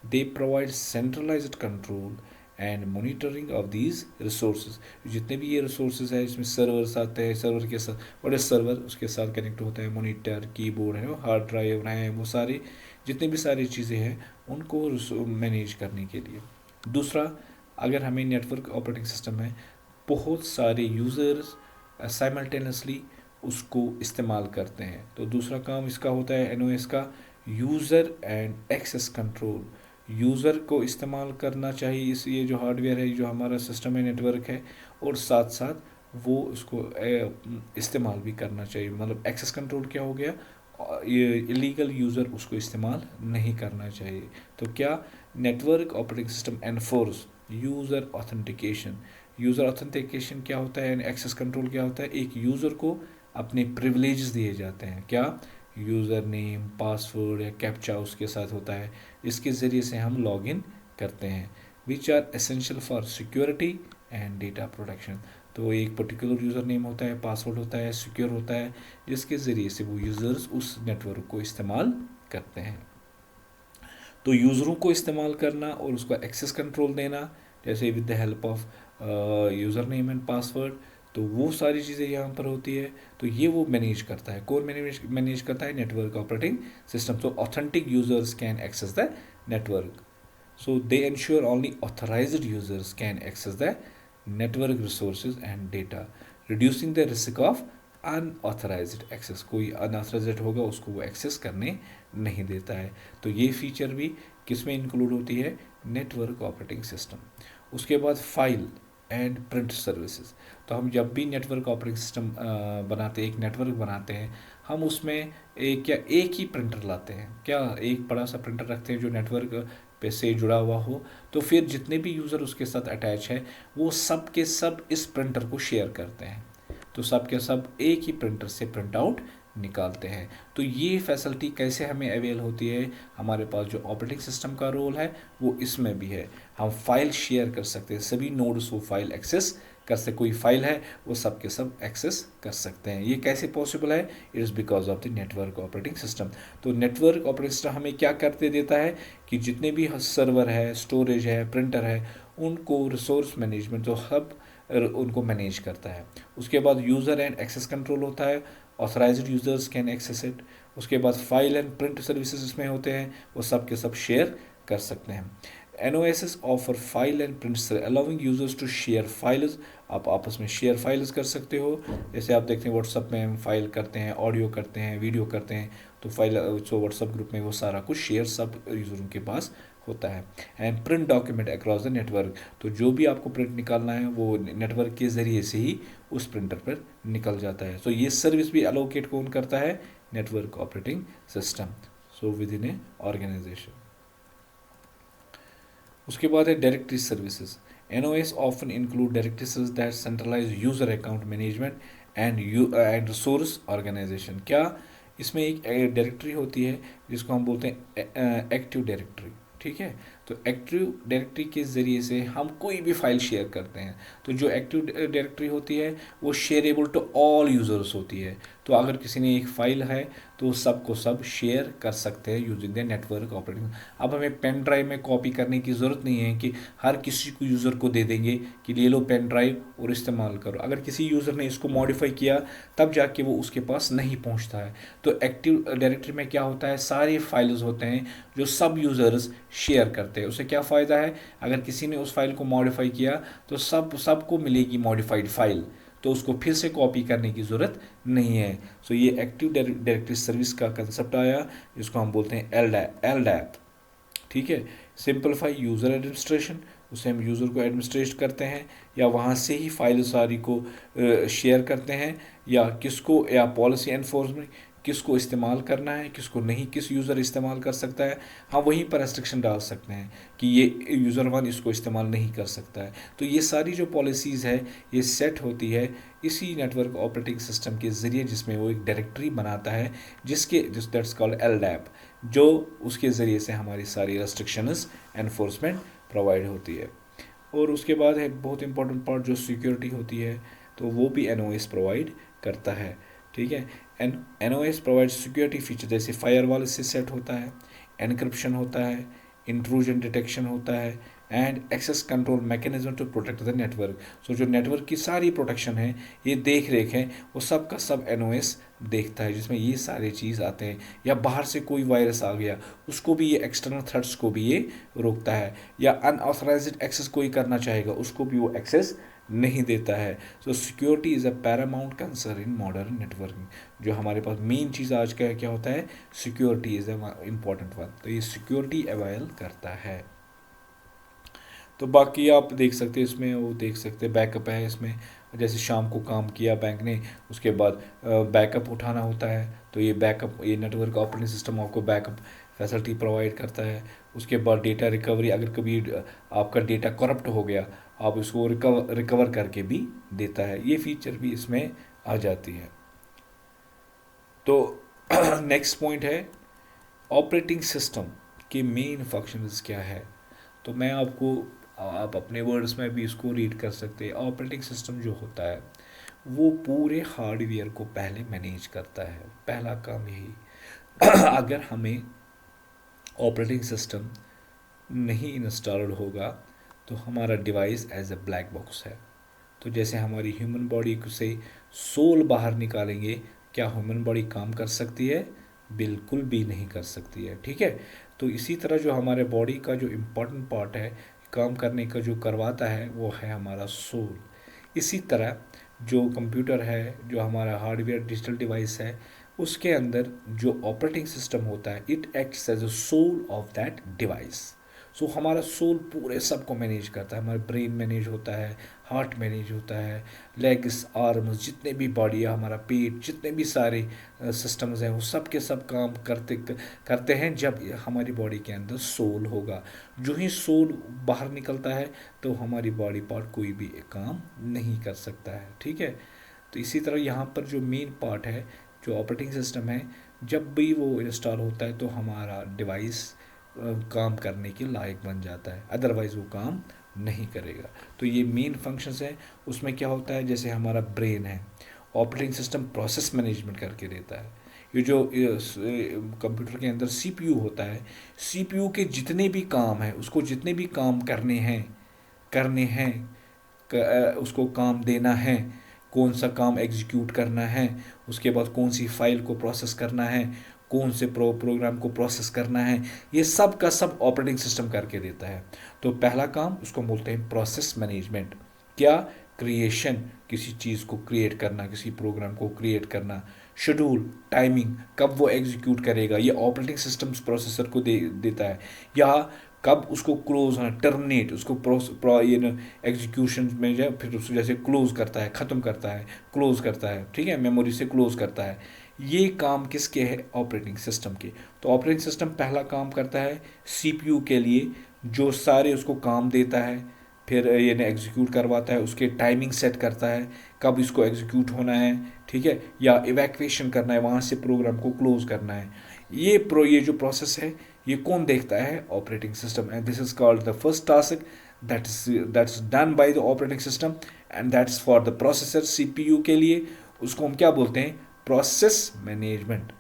They provide centralised control and monitoring of these resources. जितने भी ये रिसोर्सेज है, इसमें सर्वर्स आते हैं, सर्वर के साथ बड़े सर्वर उसके साथ कनेक्ट होता है, मॉनिटर, कीबोर्ड है, हार्ड ड्राइव है, वो सारी जितनी भी सारी चीज़ें हैं उनको मैनेज करने के लिए। दूसरा, अगर हमें नेटवर्क ऑपरेटिंग सिस्टम में बहुत सारे यूज़र्स साइमल्टेनियसली उसको इस्तेमाल करते हैं, तो दूसरा काम इसका होता है NOS का, user and access control. User को इस्तेमाल करना चाहिए इस, ये जो हार्डवेयर है, जो हमारा सिस्टम है, नेटवर्क है, और साथ साथ वो उसको इस्तेमाल भी करना चाहिए। मतलब एक्सेस कंट्रोल क्या हो गया, ये इलीगल यूज़र उसको इस्तेमाल नहीं करना चाहिए। तो क्या, network operating system enforce user authentication. User authentication क्या होता है, एक्सेस कंट्रोल क्या होता है, एक यूज़र को अपने प्रिविलेजेस दिए जाते हैं। क्या, यूज़र नेम, पासवर्ड या कैप्चा उसके साथ होता है, इसके ज़रिए से हम लॉग इन करते हैं, which are essential for security and data protection. तो एक पर्टिकुलर यूज़र नेम होता है, पासवर्ड होता है, सिक्योर होता है, जिसके ज़रिए से वो यूज़र्स उस नेटवर्क को इस्तेमाल करते हैं। तो यूज़रों को इस्तेमाल करना और उसका एक्सेस कंट्रोल देना, जैसे with the help of user name and password, तो वो सारी चीज़ें यहाँ पर होती है। तो ये वो मैनेज करता है, कौन मैनेज करता है, नेटवर्क ऑपरेटिंग सिस्टम। तो authentic users can access the network, so they ensure only authorized users can access the network resources and data, reducing the risk of unauthorized access। कोई अनऑथराइज्ड होगा उसको वो एक्सेस करने नहीं देता है। तो ये फीचर भी किस में इंक्लूड होती है, नेटवर्क ऑपरेटिंग सिस्टम। उसके बाद फाइल एंड प्रिंट सर्विसेज। तो हम जब भी नेटवर्क ऑपरेटिंग सिस्टम बनाते हैं, एक नेटवर्क बनाते हैं, हम उसमें एक ही प्रिंटर लाते हैं। क्या, एक बड़ा सा प्रिंटर रखते हैं जो नेटवर्क पे से जुड़ा हुआ हो, तो फिर जितने भी यूज़र उसके साथ अटैच है, वो सब के सब इस प्रिंटर को शेयर करते हैं। तो सब के सब एक ही प्रिंटर से प्रिंट आउट निकालते हैं। तो ये फैसिलिटी कैसे हमें अवेल होती है, हमारे पास जो ऑपरेटिंग सिस्टम का रोल है वो इसमें भी है। हम फाइल शेयर कर सकते हैं, सभी नोड्स वो फाइल एक्सेस कर सकते, कोई फाइल है वो सब के सब एक्सेस कर सकते हैं। ये कैसे पॉसिबल है, it is because of the network operating system. तो नेटवर्क ऑपरेटिंग सिस्टम हमें क्या करते देता है कि जितने भी सर्वर है, स्टोरेज है, प्रिंटर है, उनको रिसोर्स मैनेजमेंट, तो हब उनको मैनेज करता है। उसके बाद यूज़र एंड एक्सेस कंट्रोल होता है, authorised users can access it. उसके बाद फाइल एंड प्रिंट सर्विसेज इसमें होते हैं, वो सब के सब शेयर कर सकते हैं। NOS offer file and print allowing users to share files. आप आपस में शेयर फाइल्स कर सकते हो, जैसे आप देखते हैं व्हाट्सएप में हम फाइल करते हैं, ऑडियो करते हैं, वीडियो करते हैं, तो फाइल सो व्हाट्सएप ग्रुप में वो सारा कुछ शेयर सब यूज़रों के पास होता है। And print document across the network, तो जो भी आपको प्रिंट निकालना है वो नेटवर्क के ज़रिए से ही उस प्रिंटर पर निकल जाता है। सो ये सर्विस भी अलोकेट कौन करता है? Network operating system, so within a organisation. उसके बाद है directory services. NOS often include directory service that centralise user account management and resource organisation. क्या इसमें एक डायरेक्टरी होती है जिसको हम बोलते हैं एक्टिव डायरेक्टरी, ठीक है। तो एक्टिव डायरेक्टरी के ज़रिए से हम कोई भी फाइल शेयर करते हैं, तो जो एक्टिव डायरेक्टरी होती है वो शेयरेबल टू ऑल यूज़र्स होती है। तो अगर किसी ने एक फ़ाइल है तो सबको सब शेयर कर सकते हैं यूजिंग द नेटवर्क ऑपरेटिंग। अब हमें पेन ड्राइव में कॉपी करने की ज़रूरत नहीं है कि हर किसी को यूज़र को दे देंगे कि ले लो पेन ड्राइव और इस्तेमाल करो। अगर किसी यूज़र ने इसको मॉडिफाई किया तब जाके वो उसके पास नहीं पहुंचता है। तो एक्टिव डायरेक्टरी में क्या होता है, सारे फाइल्स होते हैं जो सब यूज़र्स शेयर करते हैं। उससे क्या फ़ायदा है, अगर किसी ने उस फाइल को मॉडिफाई किया तो सबको मिलेगी मॉडिफाइड फाइल, तो उसको फिर से कॉपी करने की ज़रूरत नहीं है। सो ये एक्टिव डायरेक्टरी सर्विस का कंसेप्ट आया जिसको हम बोलते हैं एलडैप, ठीक है। सिंपलीफाई यूज़र एडमिनिस्ट्रेशन, उसे हम यूज़र को एडमिनिस्ट्रेट करते हैं या वहाँ से ही फाइल सारी को शेयर करते हैं, या किसको, या पॉलिसी एनफोर्समेंट, किसको इस्तेमाल करना है किसको नहीं, किस यूज़र इस्तेमाल कर सकता है, हम वहीं पर रेस्ट्रिक्शन डाल सकते हैं कि ये यूज़र वन इसको इस्तेमाल नहीं कर सकता है। तो ये सारी जो पॉलिसीज़ है ये सेट होती है इसी नेटवर्क ऑपरेटिंग सिस्टम के ज़रिए, जिसमें वो एक डायरेक्टरी बनाता है जिस दैट्स कॉल्ड एलडैप, जो उसके ज़रिए से हमारी सारी रेस्ट्रिक्शंस एनफोर्समेंट प्रोवाइड होती है। और उसके बाद है बहुत इंपॉर्टेंट पार्ट जो सिक्योरिटी होती है, तो वो भी NOS प्रोवाइड करता है, ठीक है। NOS प्रोवाइड सिक्योरिटी फीचर, जैसे फायरवॉल इससे सेट होता है, एनक्रिप्शन होता है, इंट्रूजन डिटेक्शन होता है and access control mechanism to protect the network. So जो नेटवर्क की सारी प्रोटेक्शन है, ये देख रेख है, वो सब का सब NOS देखता है, जिसमें ये सारे चीज़ आते हैं। या बाहर से कोई वायरस आ गया उसको भी ये, एक्सटर्नल थ्रेट्स को भी ये रोकता है, या अनऑथराइज्ड एक्सेस कोई करना चाहेगा उसको भी वो एक्सेस नहीं देता है। सो security is a Paramount concern in modern networking. जो हमारे पास मेन चीज़ आज का क्या होता है, security is a important one, तो ये सिक्योरिटी अवेल करता है। तो बाकी आप देख सकते हैं इसमें, वो देख सकते हैं बैकअप है इसमें, जैसे शाम को काम किया बैंक ने, उसके बाद बैकअप उठाना होता है, तो ये बैकअप, ये नेटवर्क ऑपरेटिंग सिस्टम आपको बैकअप फैसिलिटी प्रोवाइड करता है। उसके बाद डेटा रिकवरी, अगर कभी आपका डेटा करप्ट हो गया आप इसको रिकवर करके भी देता है, ये फीचर भी इसमें आ जाती है। तो नेक्स्ट पॉइंट है ऑपरेटिंग सिस्टम के मेन फंक्शंस क्या है। तो मैं आपको, आप अपने वर्ड्स में भी इसको रीड कर सकते हैं। ऑपरेटिंग सिस्टम जो होता है वो पूरे हार्डवेयर को पहले मैनेज करता है, पहला काम यही। अगर हमें ऑपरेटिंग सिस्टम नहीं इंस्टॉल्ड होगा तो हमारा device as a black box है। तो जैसे हमारी ह्यूमन बॉडी से सोल बाहर निकालेंगे, क्या ह्यूमन बॉडी काम कर सकती है? बिल्कुल भी नहीं कर सकती है, ठीक है। तो इसी तरह जो हमारे बॉडी का जो इम्पोर्टेंट पार्ट है काम करने का, जो करवाता है, वो है हमारा सोल। इसी तरह जो कंप्यूटर है, जो हमारा हार्डवेयर डिजिटल डिवाइस है, उसके अंदर जो ऑपरेटिंग सिस्टम होता है, it acts as a soul of that device. So हमारा सोल पूरे सब को मैनेज करता है, हमारा ब्रेन मैनेज होता है, हार्ट मैनेज होता है, लेग्स, आर्म्स, जितने भी बॉडी है, हमारा पेट, जितने भी सारे सिस्टम्स हैं, वो सब के सब काम करते हैं जब हमारी बॉडी के अंदर सोल होगा। जो ही सोल बाहर निकलता है तो हमारी बॉडी पार्ट कोई भी काम नहीं कर सकता है, ठीक है। तो इसी तरह यहाँ पर जो मेन पार्ट है, जो ऑपरेटिंग सिस्टम है, जब भी वो इंस्टॉल होता है तो हमारा डिवाइस काम करने के लायक बन जाता है, अदरवाइज़ वो काम नहीं करेगा। तो ये मेन फंक्शंस हैं। उसमें क्या होता है, जैसे हमारा ब्रेन है, ऑपरेटिंग सिस्टम प्रोसेस मैनेजमेंट करके देता है। ये जो कंप्यूटर के अंदर CPU होता है, CPU के जितने भी काम हैं, उसको जितने भी काम करने हैं उसको काम देना है, कौन सा काम एग्जीक्यूट करना है, उसके बाद कौन सी फाइल को प्रोसेस करना है, कौन से प्रोग्राम को प्रोसेस करना है, ये सब का सब ऑपरेटिंग सिस्टम करके देता है। तो पहला काम उसको बोलते हैं प्रोसेस मैनेजमेंट। क्या? क्रिएशन, किसी चीज़ को क्रिएट करना, किसी प्रोग्राम को क्रिएट करना, शेड्यूल, टाइमिंग, कब वो एग्जीक्यूट करेगा, ये ऑपरेटिंग सिस्टम प्रोसेसर को देता है। या कब उसको क्लोज होना, टर्मिनेट, उसको ये ना एग्जीक्यूशन में जो फिर उसको जैसे क्लोज करता है, ख़त्म करता है, क्लोज करता है, ठीक है, मेमोरी से क्लोज करता है। ये काम किसके है? ऑपरेटिंग सिस्टम के। तो ऑपरेटिंग सिस्टम पहला काम करता है सीपीयू के लिए, जो सारे उसको काम देता है, फिर ये ना एग्जीक्यूट करवाता है, उसके टाइमिंग सेट करता है कब इसको एग्जीक्यूट होना है, ठीक है, या इवैक्यूएशन करना है, वहाँ से प्रोग्राम को क्लोज करना है। ये जो प्रोसेस है ये कौन देखता है? Operating system. And this is called the first task that's done by the operating system, and that's for the processor CPU के लिए। उसको हम क्या बोलते हैं? Process management.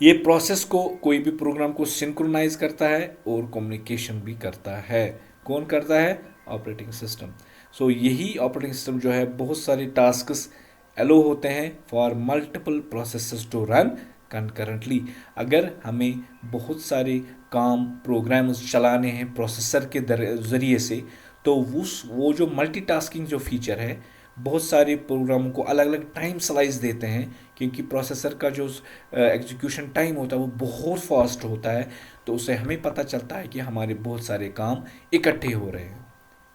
ये प्रोसेस को, कोई भी प्रोग्राम को सिंक्रोनाइज करता है और कम्युनिकेशन भी करता है। कौन करता है? Operating system. सो यही ऑपरेटिंग सिस्टम जो है, बहुत सारे टास्क्स एलो होते हैं for multiple processes to run concurrently. अगर हमें बहुत सारे काम, प्रोग्राम्स चलाने हैं प्रोसेसर के ज़रिए से, तो वो जो मल्टीटास्किंग जो फीचर है, बहुत सारे प्रोग्रामों को अलग अलग टाइम स्लाइस देते हैं, क्योंकि प्रोसेसर का जो एग्जीक्यूशन टाइम होता है वो बहुत फास्ट होता है। तो उससे हमें पता चलता है कि हमारे बहुत सारे काम इकट्ठे हो रहे हैं,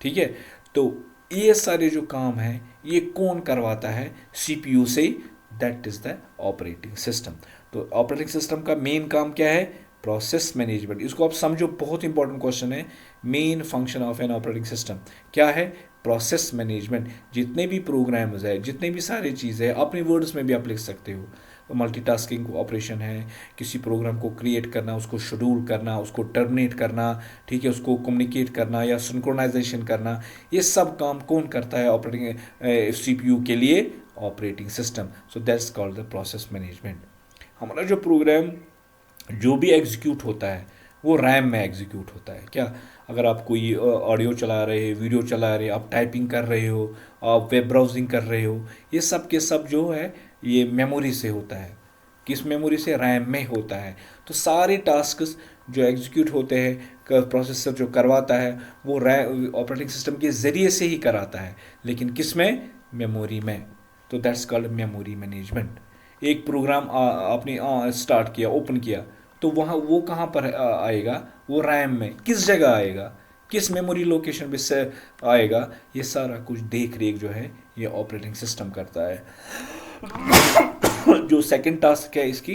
ठीक है। तो ये सारे जो काम हैं ये कौन करवाता है? सीपीयू से। That is the operating system. तो ऑपरेटिंग सिस्टम का मेन काम क्या है? Process management. इसको आप समझो, बहुत इंपॉर्टेंट क्वेश्चन है। Main function of an operating system क्या है? Process management. जितने भी प्रोग्राम्स है, जितने भी सारी चीज़ें हैं, अपने वर्ड्स में भी आप लिख सकते हो। मल्टीटास्किंग ऑपरेशन है, किसी प्रोग्राम को क्रिएट करना, उसको शेड्यूल करना, उसको टर्मिनेट करना, ठीक है, उसको कम्युनिकेट करना या सिंक्रोनाइजेशन करना, ये सब काम कौन करता है ऑपरेटिंग सीपीयू के लिए? Operating system. So that's called the process management. हमारा जो प्रोग्राम जो भी एग्जीक्यूट होता है वो रैम में एग्जीक्यूट होता है। क्या? अगर आप कोई ऑडियो चला रहे हो, वीडियो चला रहे हो, आप टाइपिंग कर रहे हो, आप वेब ब्राउजिंग कर रहे हो, ये सब के सब जो है ये मेमोरी से होता है। किस मेमोरी से? रैम में होता है। तो सारे टास्क्स जो एग्जीक्यूट होते हैं, प्रोसेसर जो करवाता है वो ऑपरेटिंग सिस्टम के ज़रिए से ही कराता है, लेकिन किस में? मेमोरी में। तो दैट्स कॉल्ड मेमोरी मैनेजमेंट। एक प्रोग्राम आपने स्टार्ट किया, ओपन किया, तो वहाँ वो कहाँ पर आएगा? वो रैम में। किस जगह आएगा? किस मेमोरी लोकेशन पे से आएगा? ये सारा कुछ देख रेख जो है ये ऑपरेटिंग सिस्टम करता है। जो सेकंड टास्क है इसकी,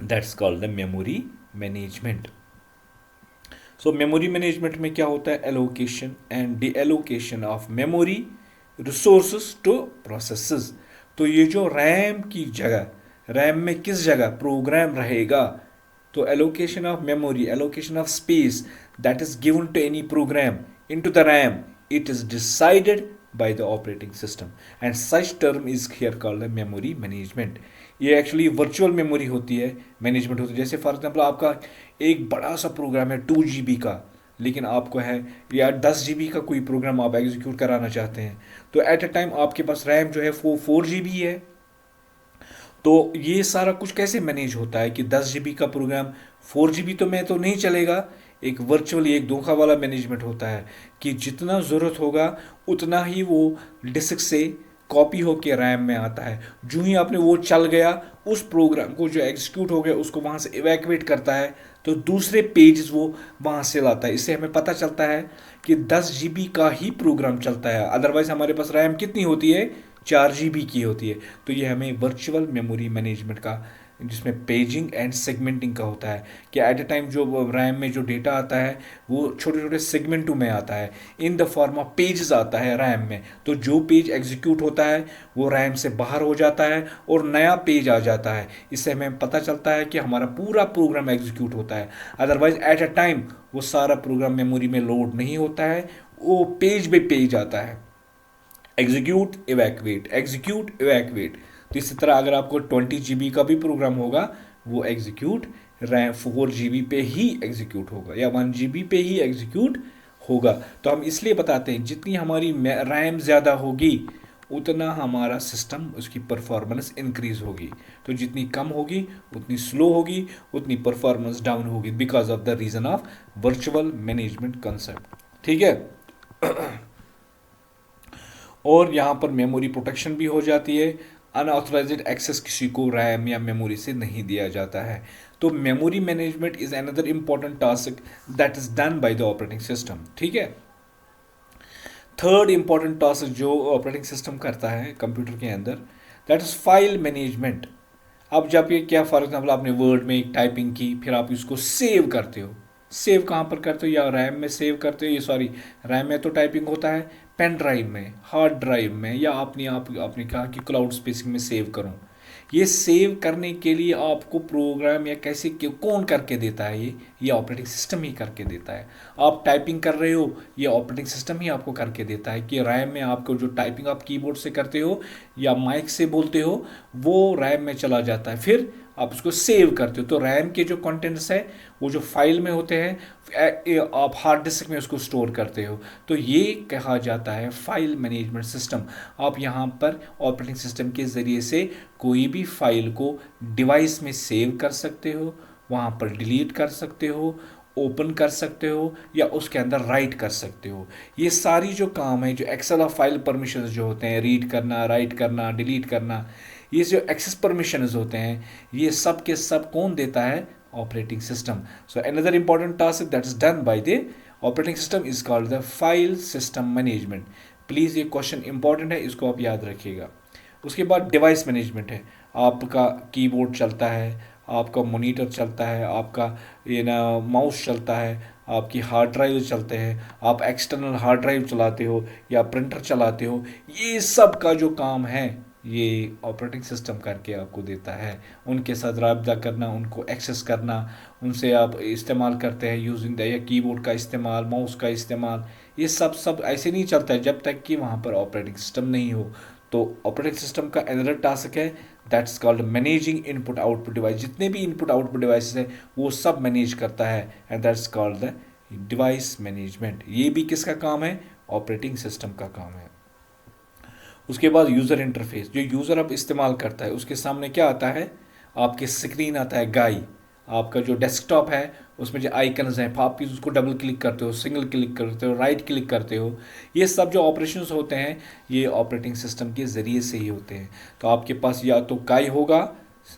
that's called the memory management. So memory management में क्या होता है? Allocation and deallocation of memory resources to processes. तो ये जो रैम की जगह, रैम में किस जगह प्रोग्राम रहेगा, तो allocation of memory, allocation of space that is given to any program into the RAM, it is decided by the operating system, and such term is here called the memory management. ये actually virtual memory होती है, management होती है। जैसे for example आपका एक बड़ा सा प्रोग्राम है 2 GB का, लेकिन आपको है या 10 GB का कोई प्रोग्राम आप एग्जीक्यूट कराना चाहते हैं, तो एट अ टाइम आपके पास रैम जो है वो 4 GB है। तो ये सारा कुछ कैसे मैनेज होता है कि 10 GB का प्रोग्राम 4 GB तो में तो नहीं चलेगा। एक वर्चुअली, एक धोखा वाला मैनेजमेंट होता है कि जितना ज़रूरत होगा उतना ही वो डिस्क से कॉपी होकर रैम में आता है। जो ही आपने वो चल गया, उस प्रोग्राम को जो एग्जीक्यूट हो गया उसको वहाँ से इवैक्यूएट करता है, तो दूसरे पेज वो वहाँ से लाता है। इससे हमें पता चलता है कि 10 GB का ही प्रोग्राम चलता है। अदरवाइज हमारे पास रैम कितनी होती है? 4 GB की होती है। तो ये हमें वर्चुअल मेमोरी मैनेजमेंट का, जिसमें पेजिंग एंड सेगमेंटिंग का होता है कि एट ए टाइम जो रैम में जो डेटा आता है वो छोटे छोटे सेगमेंटों में आता है, in the form of pages आता है रैम में। तो जो पेज एग्जीक्यूट होता है वो रैम से बाहर हो जाता है और नया पेज आ जाता है। इससे हमें पता चलता है कि हमारा पूरा प्रोग्राम एग्जीक्यूट होता है। अदरवाइज एट अ टाइम वो सारा प्रोग्राम मेमोरी में लोड नहीं होता है, वो पेज बाई पेज आता है। Execute evacuate, execute evacuate. तो इसी तरह अगर आपको 20 GB का भी प्रोग्राम होगा वो एग्जीक्यूट रैम 4 GB पे ही एग्जीक्यूट होगा या 1 GB पे ही एग्जीक्यूट होगा। तो हम इसलिए बताते हैं जितनी हमारी रैम ज़्यादा होगी उतना हमारा सिस्टम, उसकी परफॉर्मेंस इंक्रीज होगी। तो जितनी कम होगी उतनी स्लो होगी, उतनी परफॉर्मेंस डाउन होगी, because of the reason of virtual management concept. ठीक है। और यहाँ पर मेमोरी प्रोटेक्शन भी हो जाती है। अनऑथराइज्ड एक्सेस किसी को रैम या मेमोरी से नहीं दिया जाता है। तो memory management is another important task that is done by the operating system. ठीक है। थर्ड इंपॉर्टेंट टास्क जो ऑपरेटिंग सिस्टम करता है कंप्यूटर के अंदर, दैट इज फाइल मैनेजमेंट। अब जब ये क्या फॉर एग्जाम्पल आपने वर्ड में एक टाइपिंग की, फिर आप इसको सेव करते हो। सेव कहाँ पर करते हो? या रैम में सेव करते हो, ये सॉरी रैम में तो टाइपिंग होता है, पेन ड्राइव में, हार्ड ड्राइव में, या आपने कहा कि क्लाउड स्पेसिंग में सेव करूँ। ये सेव करने के लिए आपको प्रोग्राम या कैसे कौन करके देता है? ये ऑपरेटिंग सिस्टम ही करके देता है। आप टाइपिंग कर रहे हो, ये ऑपरेटिंग सिस्टम ही आपको करके देता है कि रैम में आपको जो टाइपिंग आप कीबोर्ड से करते हो या माइक से बोलते हो वो रैम में चला जाता है, फिर आप उसको सेव करते हो। तो रैम के जो कंटेंट्स है वो जो फाइल में होते हैं, आप हार्ड डिस्क में उसको स्टोर करते हो। तो ये कहा जाता है फाइल मैनेजमेंट सिस्टम। आप यहाँ पर ऑपरेटिंग सिस्टम के ज़रिए से कोई भी फाइल को डिवाइस में सेव कर सकते हो, वहाँ पर डिलीट कर सकते हो, ओपन कर सकते हो, या उसके अंदर राइट कर सकते हो। ये सारी जो काम है, जो एक्सेल ऑफ फाइल परमिशंस जो होते हैं, रीड करना, राइट करना, डिलीट करना, ये जो एक्सेस परमिशंस होते हैं, ये सब के सब कौन देता है? Operating system. So another important task that is done by the operating system is called the file system management. Please ये क्वेश्चन इंपॉर्टेंट है, इसको आप याद रखिएगा। उसके बाद डिवाइस मैनेजमेंट है। आपका कीबोर्ड चलता है, आपका मॉनिटर चलता है, आपका ये ना माउस चलता है, आपकी हार्ड ड्राइव चलते हैं, आप एक्सटर्नल हार्ड ड्राइव चलाते हो या प्रिंटर चलाते हो, ये सब का जो काम है ये ऑपरेटिंग सिस्टम करके आपको देता है। उनके साथ राब्ता करना, उनको एक्सेस करना, उनसे आप इस्तेमाल करते हैं यूजिंग द या कीबोर्ड का इस्तेमाल, माउस का इस्तेमाल, ये सब ऐसे नहीं चलता है जब तक कि वहाँ पर ऑपरेटिंग सिस्टम नहीं हो। तो ऑपरेटिंग सिस्टम का अनदर टास्क है that's called managing input output device. जितने भी इनपुट आउटपुट डिवाइसेस है वो सब मैनेज करता है, and that's called the device management. ये भी किसका काम है? ऑपरेटिंग सिस्टम का काम है। उसके बाद यूज़र इंटरफेस, जो यूज़र अब इस्तेमाल करता है उसके सामने क्या आता है? आपके स्क्रीन आता है गाई। आपका जो डेस्कटॉप है उसमें जो आइकन्स हैं, आप उसको डबल क्लिक करते हो, सिंगल क्लिक करते हो, राइट क्लिक करते हो, ये सब जो ऑपरेशंस होते हैं ये ऑपरेटिंग सिस्टम के ज़रिए से ही होते हैं। तो आपके पास या तो गाई होगा,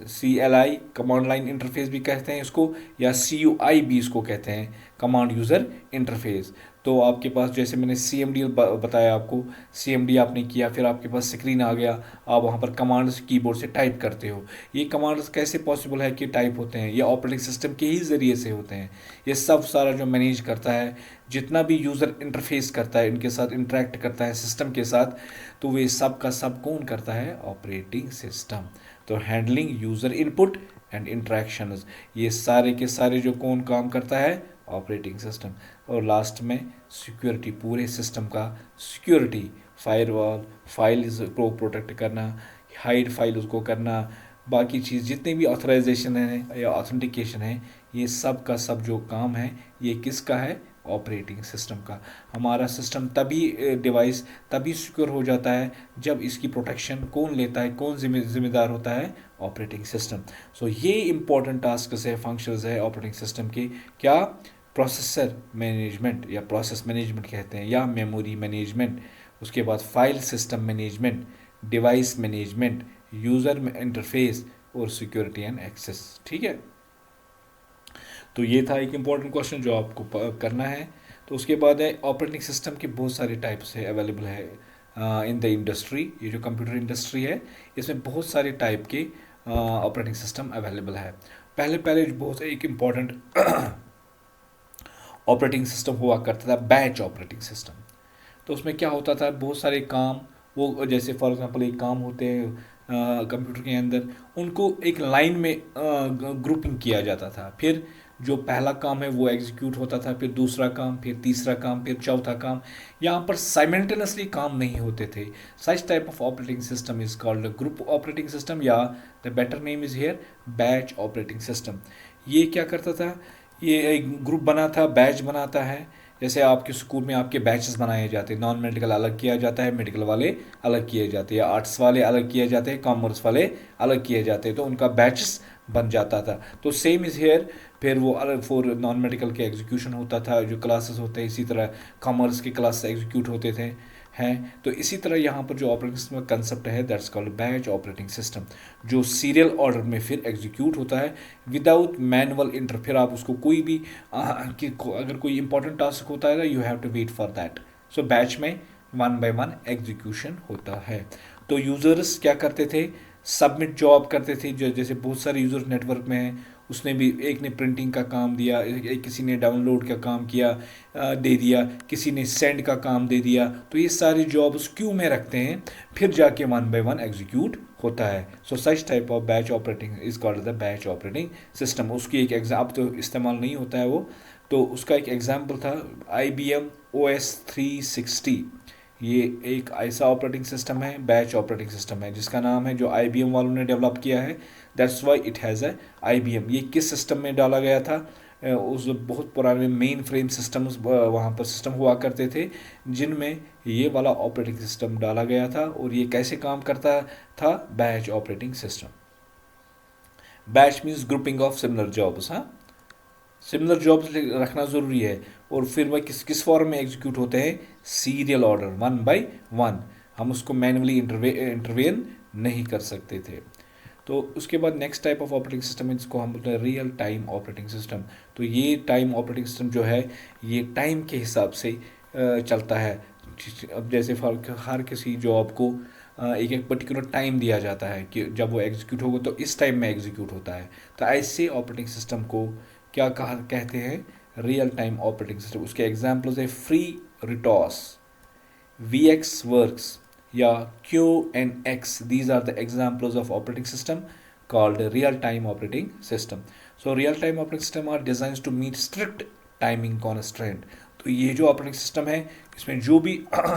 CLI कमांड लाइन इंटरफेस भी कहते हैं इसको, या CUI भी इसको कहते हैं, कमांड यूज़र इंटरफेस। तो आपके पास जैसे मैंने CMD बताया आपको, CMD आपने किया, फिर आपके पास स्क्रीन आ गया, आप वहाँ पर कमांड्स कीबोर्ड से टाइप करते हो। ये कमांड्स कैसे पॉसिबल है कि टाइप होते हैं? ये ऑपरेटिंग सिस्टम के ही ज़रिए से होते हैं। ये सब सारा जो मैनेज करता है, जितना भी यूज़र इंटरफेस करता है, इनके साथ इंटरेक्ट करता है सिस्टम के साथ, तो वे सब का सब कौन करता है? Operating system. तो handling user input and interactions, ये सारे के सारे जो कौन काम करता है? Operating system. और लास्ट में सिक्योरिटी, पूरे सिस्टम का सिक्योरिटी, फायरवॉल, फाइल्स को प्रोटेक्ट करना, हाइड फाइल उसको करना, बाकी चीज़ जितने भी ऑथराइजेशन है या ऑथेंटिकेशन है, ये सब का सब जो काम है ये किसका है? ऑपरेटिंग सिस्टम का। हमारा सिस्टम तभी डिवाइस तभी सिक्योर हो जाता है जब इसकी प्रोटेक्शन कौन लेता है, कौन जिम्मेदार होता है? Operating system. सो ये इंपॉर्टेंट टास्क है, फंक्शंस है ऑपरेटिंग सिस्टम के। क्या? प्रोसेसर मैनेजमेंट या प्रोसेस मैनेजमेंट कहते हैं, या मेमोरी मैनेजमेंट। उसके बाद file system management, device management, user interface, और सिक्योरिटी एंड एक्सेस। ठीक है। तो ये था एक इम्पॉर्टेंट क्वेश्चन जो आपको करना है। तो उसके बाद है ऑपरेटिंग सिस्टम के बहुत सारे टाइप्स है अवेलेबल है इन द इंडस्ट्री। ये जो कंप्यूटर इंडस्ट्री है इसमें बहुत सारे टाइप के ऑपरेटिंग सिस्टम अवेलेबल है। पहले पहले बहुत एक इम्पॉर्टेंट ऑपरेटिंग सिस्टम हुआ करता था बैच ऑपरेटिंग सिस्टम। तो उसमें क्या होता था? बहुत सारे काम, वो जैसे फॉर एग्जांपल एक काम होते हैं कंप्यूटर के अंदर, उनको एक लाइन में ग्रुपिंग किया जाता था। फिर जो पहला काम है वो एग्जीक्यूट होता था, फिर दूसरा काम, फिर तीसरा काम, फिर चौथा काम। यहाँ पर साइमल्टेनियसली काम नहीं होते थे। Such type of operating system is called group operating system, या the better name is here batch operating system. ये क्या करता था? ये एक ग्रुप बना था, बैच बनाता है। जैसे आपके स्कूल में आपके बैचेस बनाए जाते हैं, नॉन मेडिकल अलग किया जाता है, मेडिकल वाले अलग किए जाते हैं, आर्ट्स वाले अलग किए जाते हैं, कॉमर्स वाले अलग किए जाते हैं, तो उनका बैचेस बन जाता था। तो सेम इज़ हेयर। फिर वो अलग फॉर नॉन मेडिकल के एग्जीक्यूशन होता था, जो क्लासेस होते हैं, इसी तरह कॉमर्स के क्लास एग्जीक्यूट होते थे, हैं। तो इसी तरह यहाँ पर जो ऑपरेटिंग सिस्टम का कंसेप्ट है that's called batch operating system, जो सीरियल ऑर्डर में फिर एग्जीक्यूट होता है विदाउट मैनुअल इंटर। फिर आप उसको कोई भी अगर कोई इंपॉर्टेंट टास्क होता है ना, you have to wait for that. So batch में वन बाय वन एग्जीक्यूशन होता है। तो यूज़र्स क्या करते थे, सबमिट जॉब करते थे, जो जैसे बहुत सारे यूज़र नेटवर्क में हैं, उसने भी एक ने प्रिंटिंग का काम दिया, किसी ने डाउनलोड का काम किया दे दिया, किसी ने सेंड का काम दे दिया। तो ये सारी जॉब्स क्यू में रखते हैं, फिर जाके वन बाय वन एग्जीक्यूट होता है। So such type of batch operating is called the batch operating system. उसकी एक अब तो इस्तेमाल नहीं होता है वो, तो उसका एक एग्जाम्पल था IBM OS 360। ये एक ऐसा ऑपरेटिंग सिस्टम है, बैच ऑपरेटिंग सिस्टम है, जिसका नाम है, जो IBM वालों ने डेवलप किया है, that's why it has a IBM। ये किस सिस्टम में डाला गया था, उस बहुत पुराने मेन फ्रेम सिस्टम्स वहाँ पर सिस्टम हुआ करते थे, जिनमें ये वाला ऑपरेटिंग सिस्टम डाला गया था। और ये कैसे काम करता था, batch operating system. Batch means grouping of similar jobs. हाँ, सिमिलर जॉब्स रखना ज़रूरी है। और फिर वह किस किस फॉर्म में एग्जीक्यूट होते हैं, serial order, one by one. हम उसको मैनुअली इंटरवेन नहीं कर सकते थे। तो उसके बाद next type of operating system है, जिसको हम बोलते हैं रियल टाइम ऑपरेटिंग सिस्टम। तो ये टाइम ऑपरेटिंग सिस्टम जो है, ये टाइम के हिसाब से चलता है। अब जैसे हर किसी जॉब को एक एक पर्टिकुलर टाइम दिया जाता है कि जब वो एग्जीक्यूट होगा तो इस टाइम में एग्जीक्यूट होता है। तो ऐसे ऑपरेटिंग सिस्टम को क्या कहते हैं, रियल टाइम ऑपरेटिंग सिस्टम। उसके एग्जाम्पल्स है फ्री रिटॉस, VX वर्क्स या QNX। These are the examples of operating system called real-time operating system. So real-time operating system are designed to meet strict timing constraint. तो ये जो operating system है, इसमें जो भी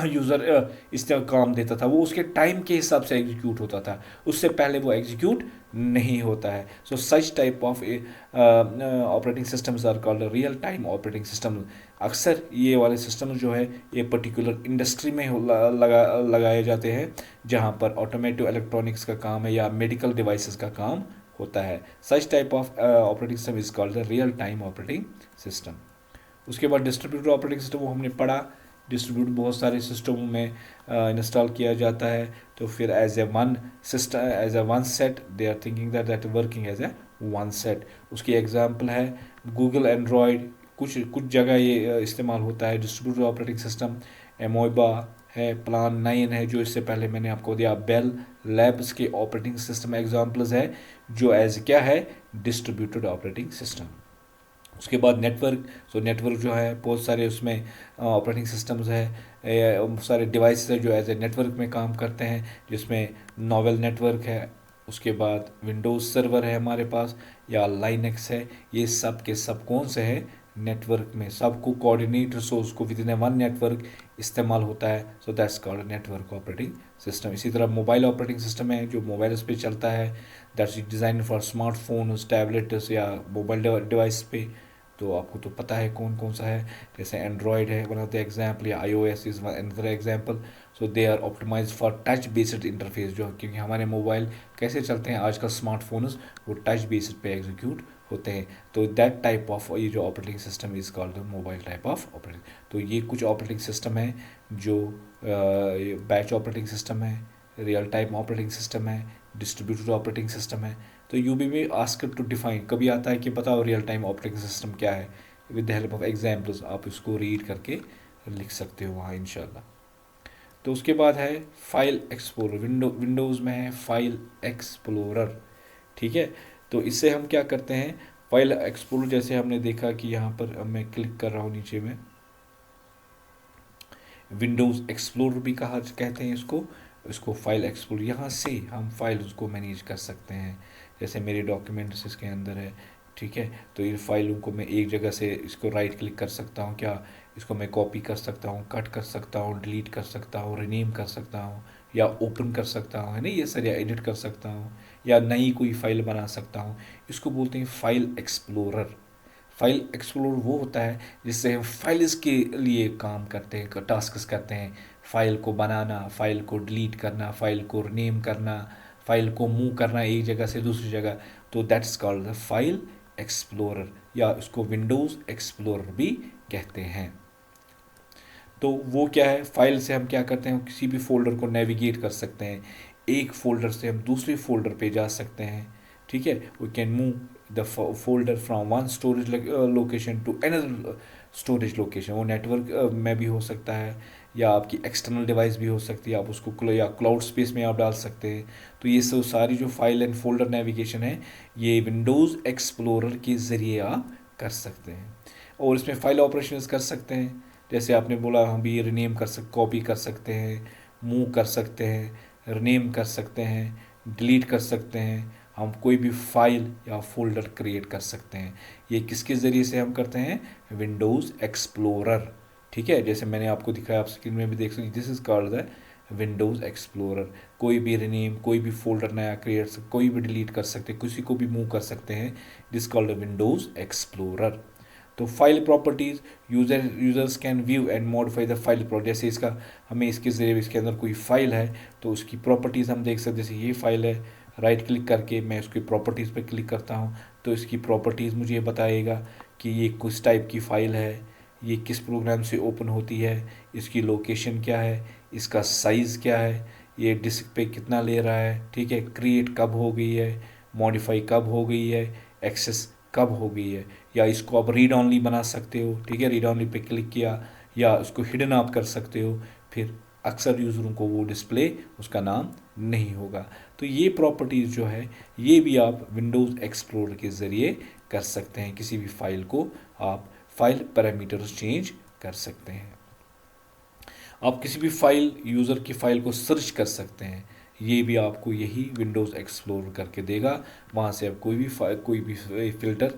यूज़र इस तरह काम देता था, वो उसके टाइम के हिसाब से एग्जीक्यूट होता था, उससे पहले वो एग्जीक्यूट नहीं होता है। So such type of operating systems are called real time operating system. अक्सर ये वाले सिस्टम जो है, ये पर्टिकुलर इंडस्ट्री में लगाए जाते हैं, जहाँ पर ऑटोमेटिव इलेक्ट्रॉनिक्स का काम है या मेडिकल डिवाइसेस का काम होता है। सच type of operating system is called the real time operating system. उसके बाद डिस्ट्रीब्यूटेड ऑपरेटिंग सिस्टम, वो हमने पढ़ा। डिस्ट्रीब्यूट बहुत सारे सिस्टमों में इंस्टॉल किया जाता है, तो फिर as a one system, as a one set, they are thinking that working as a one set. उसकी एग्जांपल है गूगल एंड्रॉयड, कुछ कुछ जगह ये इस्तेमाल होता है डिस्ट्रीब्यूटेड ऑपरेटिंग सिस्टम। एमोइबा है, प्लान 9 है, जो इससे पहले मैंने आपको दिया। बेल लैब्स के ऑपरेटिंग सिस्टम एग्जांपल्स है, जो एज क्या है, डिस्ट्रीब्यूटेड ऑपरेटिंग सिस्टम। उसके बाद नेटवर्क। सो नेटवर्क जो है, बहुत सारे उसमें ऑपरेटिंग सिस्टम्स है, बहुत सारे डिवाइस है जो एज ए नेटवर्क में काम करते हैं, जिसमें नोवेल नेटवर्क है, उसके बाद विंडोज़ सर्वर है हमारे पास, या लाइनक्स है। ये सब के सब कौन से हैं, नेटवर्क में सबको कोऑर्डिनेट रिसोर्स को with in A one network इस्तेमाल होता है। So that's called network operating system. इसी तरह मोबाइल ऑपरेटिंग सिस्टम है, जो मोबाइल्स पे चलता है, that's design for smartphone, tablets या मोबाइल डिवाइस पे। तो आपको तो पता है कौन कौन सा है, जैसे एंड्रॉयड है वन ऑफ द एग्जाम्पल, या iOS is another example. So they are optimise for touch based interface, जो क्योंकि हमारे मोबाइल कैसे चलते हैं आजकल, स्मार्टफोन्स वो टच बेस्ड पे एग्जीक्यूट होते हैं। तो दैट टाइप ऑफ ये जो operating system is called the mobile type of operating. तो ये कुछ ऑपरेटिंग सिस्टम है, जो बैच ऑपरेटिंग सिस्टम है, रियल टाइम ऑपरेटिंग सिस्टम है, डिस्ट्रीब्यूटेड ऑपरेटिंग सिस्टम है। तो यू बी में आस्क टू डिफाइन, कभी आता है कि बताओ रियल टाइम ऑपरेटिंग सिस्टम क्या है, with the help of examples आप इसको रीड करके लिख सकते हो वहाँ इंशाल्लाह। तो उसके बाद है फाइल एक्सप्लोरर। विंडोज़ में है फाइल एक्सप्लोरर, ठीक है। तो इससे हम क्या करते हैं, फाइल एक्सप्लोरर, जैसे हमने देखा कि यहाँ पर मैं क्लिक कर रहा हूँ नीचे में, विंडोज़ एक्सप्लोरर भी कहा कहते हैं इसको। इसको फाइल एक्सप्लोरर, यहाँ से हम फाइल्स को मैनेज कर सकते हैं। जैसे मेरे डॉक्यूमेंट्स इसके अंदर है, ठीक है, तो इन फाइलों को मैं एक जगह से इसको राइट क्लिक कर सकता हूँ, क्या इसको मैं कॉपी कर सकता हूँ, कट कर सकता हूँ, डिलीट कर सकता हूँ, रिनेम कर सकता हूँ, या ओपन कर सकता हूँ, है ना, ये सर, या एडिट कर सकता हूँ, या नई कोई फाइल बना सकता हूँ। इसको बोलते हैं फाइल एक्सप्लोरर। फाइल एक्सप्लोर वो होता है जिससे हम फाइल्स के लिए काम करते हैं, टास्क्स करते हैं, फाइल को बनाना, फाइल को डिलीट करना, फाइल को रीनेम करना, फाइल को मूव करना एक जगह से दूसरी जगह। तो that's called the file explorer, या उसको विंडोज़ एक्सप्लोरर भी कहते हैं। तो वो क्या है, फाइल से हम क्या करते हैं, किसी भी फोल्डर को नेविगेट कर सकते हैं, एक फोल्डर से हम दूसरे फोल्डर पे जा सकते हैं। ठीक है, we can move the folder from one storage location to another storage location. वो नेटवर्क में भी हो सकता है, या आपकी एक्सटर्नल डिवाइस भी हो सकती है, आप उसको या क्लाउड स्पेस में आप डाल सकते हैं। तो ये सब सारी जो फाइल एंड फोल्डर नेविगेशन है, ये विंडोज़ एक्सप्लोरर के ज़रिए आप कर सकते हैं। और इसमें फाइल ऑपरेशंस कर सकते हैं, जैसे आपने बोला हम भी रीनेम कर कॉपी कर सकते हैं, मूव कर सकते हैं, रीनेम कर सकते हैं, डिलीट कर सकते हैं, हम कोई भी फाइल या फोल्डर क्रिएट कर सकते हैं। ये किसके ज़रिए से हम करते हैं, विंडोज़ एक्सप्लोरर। ठीक है, जैसे मैंने आपको दिखाया, आप स्क्रीन में भी देख सकते, this is called the Windows explorer. कोई भी रीनेम, कोई भी फोल्डर नया क्रिएट, कोई भी डिलीट कर सकते हैं, किसी को भी मूव कर सकते हैं, दिस कॉल्ड विंडोज़ एक्सप्लोरर। तो file properties, users can view and modify the file जैसे इसका हमें इसके ज़रिए, इसके अंदर कोई फाइल है तो उसकी प्रॉपर्टीज़ हम देख सकते हैं। जैसे ये फाइल है, राइट क्लिक करके मैं उसकी प्रॉपर्टीज़ पे क्लिक करता हूँ तो इसकी प्रॉपर्टीज़ मुझे ये बताएगा कि ये किस टाइप की फ़ाइल है, ये किस प्रोग्राम से ओपन होती है, इसकी लोकेशन क्या है, इसका साइज़ क्या है, ये डिस्क पे कितना ले रहा है। ठीक है, क्रिएट कब हो गई है, मॉडिफाई कब हो गई है, एक्सेस कब हो गई है, या इसको आप रीड ऑनली बना सकते हो। ठीक है, रीड ऑनली पे क्लिक किया, या उसको हिडन आप कर सकते हो, फिर अक्सर यूज़रों को वो डिस्प्ले उसका नाम नहीं होगा। तो ये प्रॉपर्टीज़ जो है, ये भी आप विंडोज़ एक्सप्लोरर के ज़रिए कर सकते हैं। किसी भी फाइल को आप फाइल पैरामीटर्स चेंज कर सकते हैं। आप किसी भी फाइल, यूज़र की फ़ाइल को सर्च कर सकते हैं, ये भी आपको यही विंडोज़ एक्सप्लोर करके देगा। वहाँ से आप कोई भी फ़िल्टर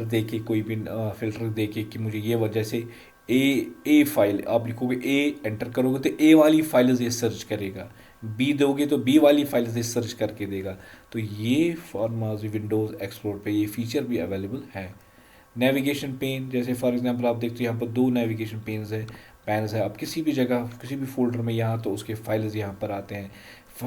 दे के, कोई भी फ़िल्टर दे के कि मुझे ये वजह से ए फाइल, आप लिखोगे ए, एंटर करोगे तो ए वाली फाइल ये सर्च करेगा, बी दोगे तो बी वाली फाइल ये सर्च करके देगा। तो ये फॉर्माज विंडोज़ एक्सप्लोर पे ये फीचर भी अवेलेबल है। नेविगेशन पेन, जैसे फॉर एग्जांपल आप देखते हो यहाँ पर दो नेविगेशन पेन्स है। आप किसी भी जगह, किसी भी फोल्डर में, यहाँ तो उसके फाइल्स यहाँ पर आते हैं,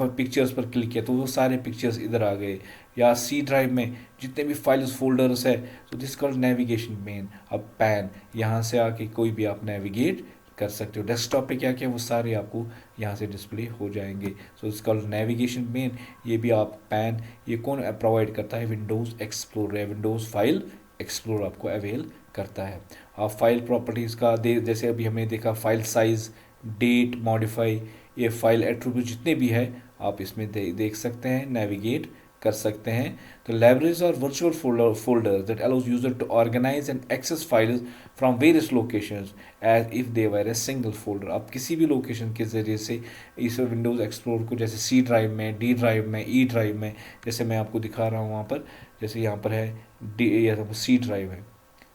पिक्चर्स पर क्लिक किया तो वो सारे पिक्चर्स इधर आ गए, या सी ड्राइव में जितने भी फाइल्स फोल्डर्स है, तो दिस कॉल्ड नेविगेशन पेन। अब पैन, यहाँ से आके कोई भी आप नेविगेट कर सकते हो। डेस्कटॉप पे क्या क्या वो सारे आपको यहाँ से डिस्प्ले हो जाएंगे। So it's called navigation pane. ये भी आप पैन, ये कौन प्रोवाइड करता है, विंडोज़ एक्सप्लोरर है, विंडोज़ फाइल एक्सप्लोर आपको अवेल करता है। आप फाइल प्रॉपर्टीज़ का जैसे अभी हमने देखा, फाइल साइज़, डेट, मॉडिफाई, ये फाइल एट्रीब्यूट जितने भी है आप इसमें देख सकते हैं, नेविगेट कर सकते हैं। तो लाइब्रेरीज और virtual folder that allows user to organise and access files from various locations as if they were a single folder. आप किसी भी लोकेशन के ज़रिए से इस विंडोज़ एक्सप्लोर को, जैसे सी ड्राइव में, डी ड्राइव में, ई ड्राइव में, जैसे मैं आपको दिखा रहा हूँ वहाँ पर, जैसे यहाँ पर है डी, सी ड्राइव है,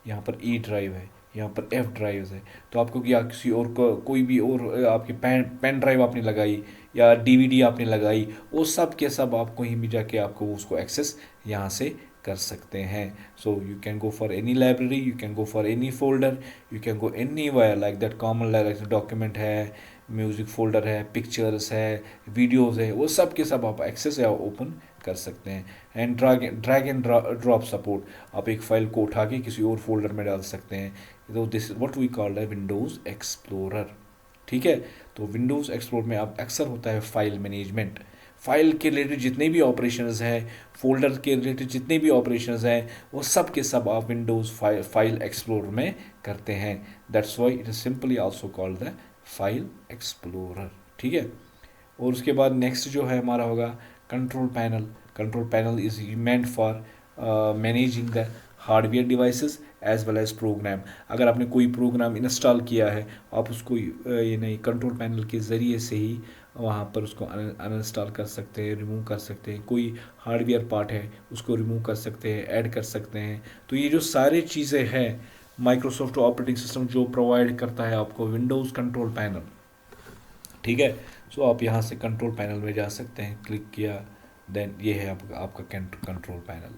यहाँ पर ई ड्राइव है, यहाँ पर एफ ड्राइव है। तो आपको या किसी और कोई भी और आपकी पेन ड्राइव आपने लगाई या डीवीडी आपने लगाई, वो सब के सब आप कहीं भी जाके आपको उसको एक्सेस यहाँ से कर सकते हैं। So you can go for any library, you can go for any folder, you can go any wire like that common, like document है, म्यूज़िक फोल्डर है, पिक्चर्स है, वीडियोज़ है, वो सब के सब आप एक्सेस या ओपन कर सकते हैं। And drag and drop support, आप एक फाइल को उठा के किसी और फोल्डर में डाल सकते हैं। तो this is what we called है विंडोज़ एक्सप्लोरर। ठीक है, तो विंडोज़ एक्सप्लोर में अब अक्सर होता है फाइल मैनेजमेंट। फाइल के रिलेटेड जितने भी ऑपरेशंस हैं, फोल्डर के रिलेटेड जितने भी ऑपरेशंस हैं, वो सब के सब आप विंडोज़ फाइल एक्सप्लोर में करते हैं। That's why it is simply also called the file explorer. ठीक है, और उसके बाद नेक्स्ट जो है हमारा होगा control panel. Control panel is meant for managing the hardware devices as well as program. अगर आपने कोई प्रोग्राम इंस्टॉल किया है, आप उसको ये नहीं, कंट्रोल पैनल के ज़रिए से ही वहाँ पर उसको अनइंस्टॉल कर सकते हैं, रिमूव कर सकते हैं। कोई हार्डवेयर पार्ट है उसको रिमूव कर सकते हैं, ऐड कर सकते हैं। तो ये जो सारी चीज़ें हैं, माइक्रोसॉफ्ट ऑपरेटिंग सिस्टम जो प्रोवाइड करता है आपको विंडोज़ कंट्रोल पैनल। ठीक है, सो आप यहाँ से कंट्रोल पैनल में जा सकते हैं, क्लिक किया, देन ये है आपका कंट्रोल पैनल।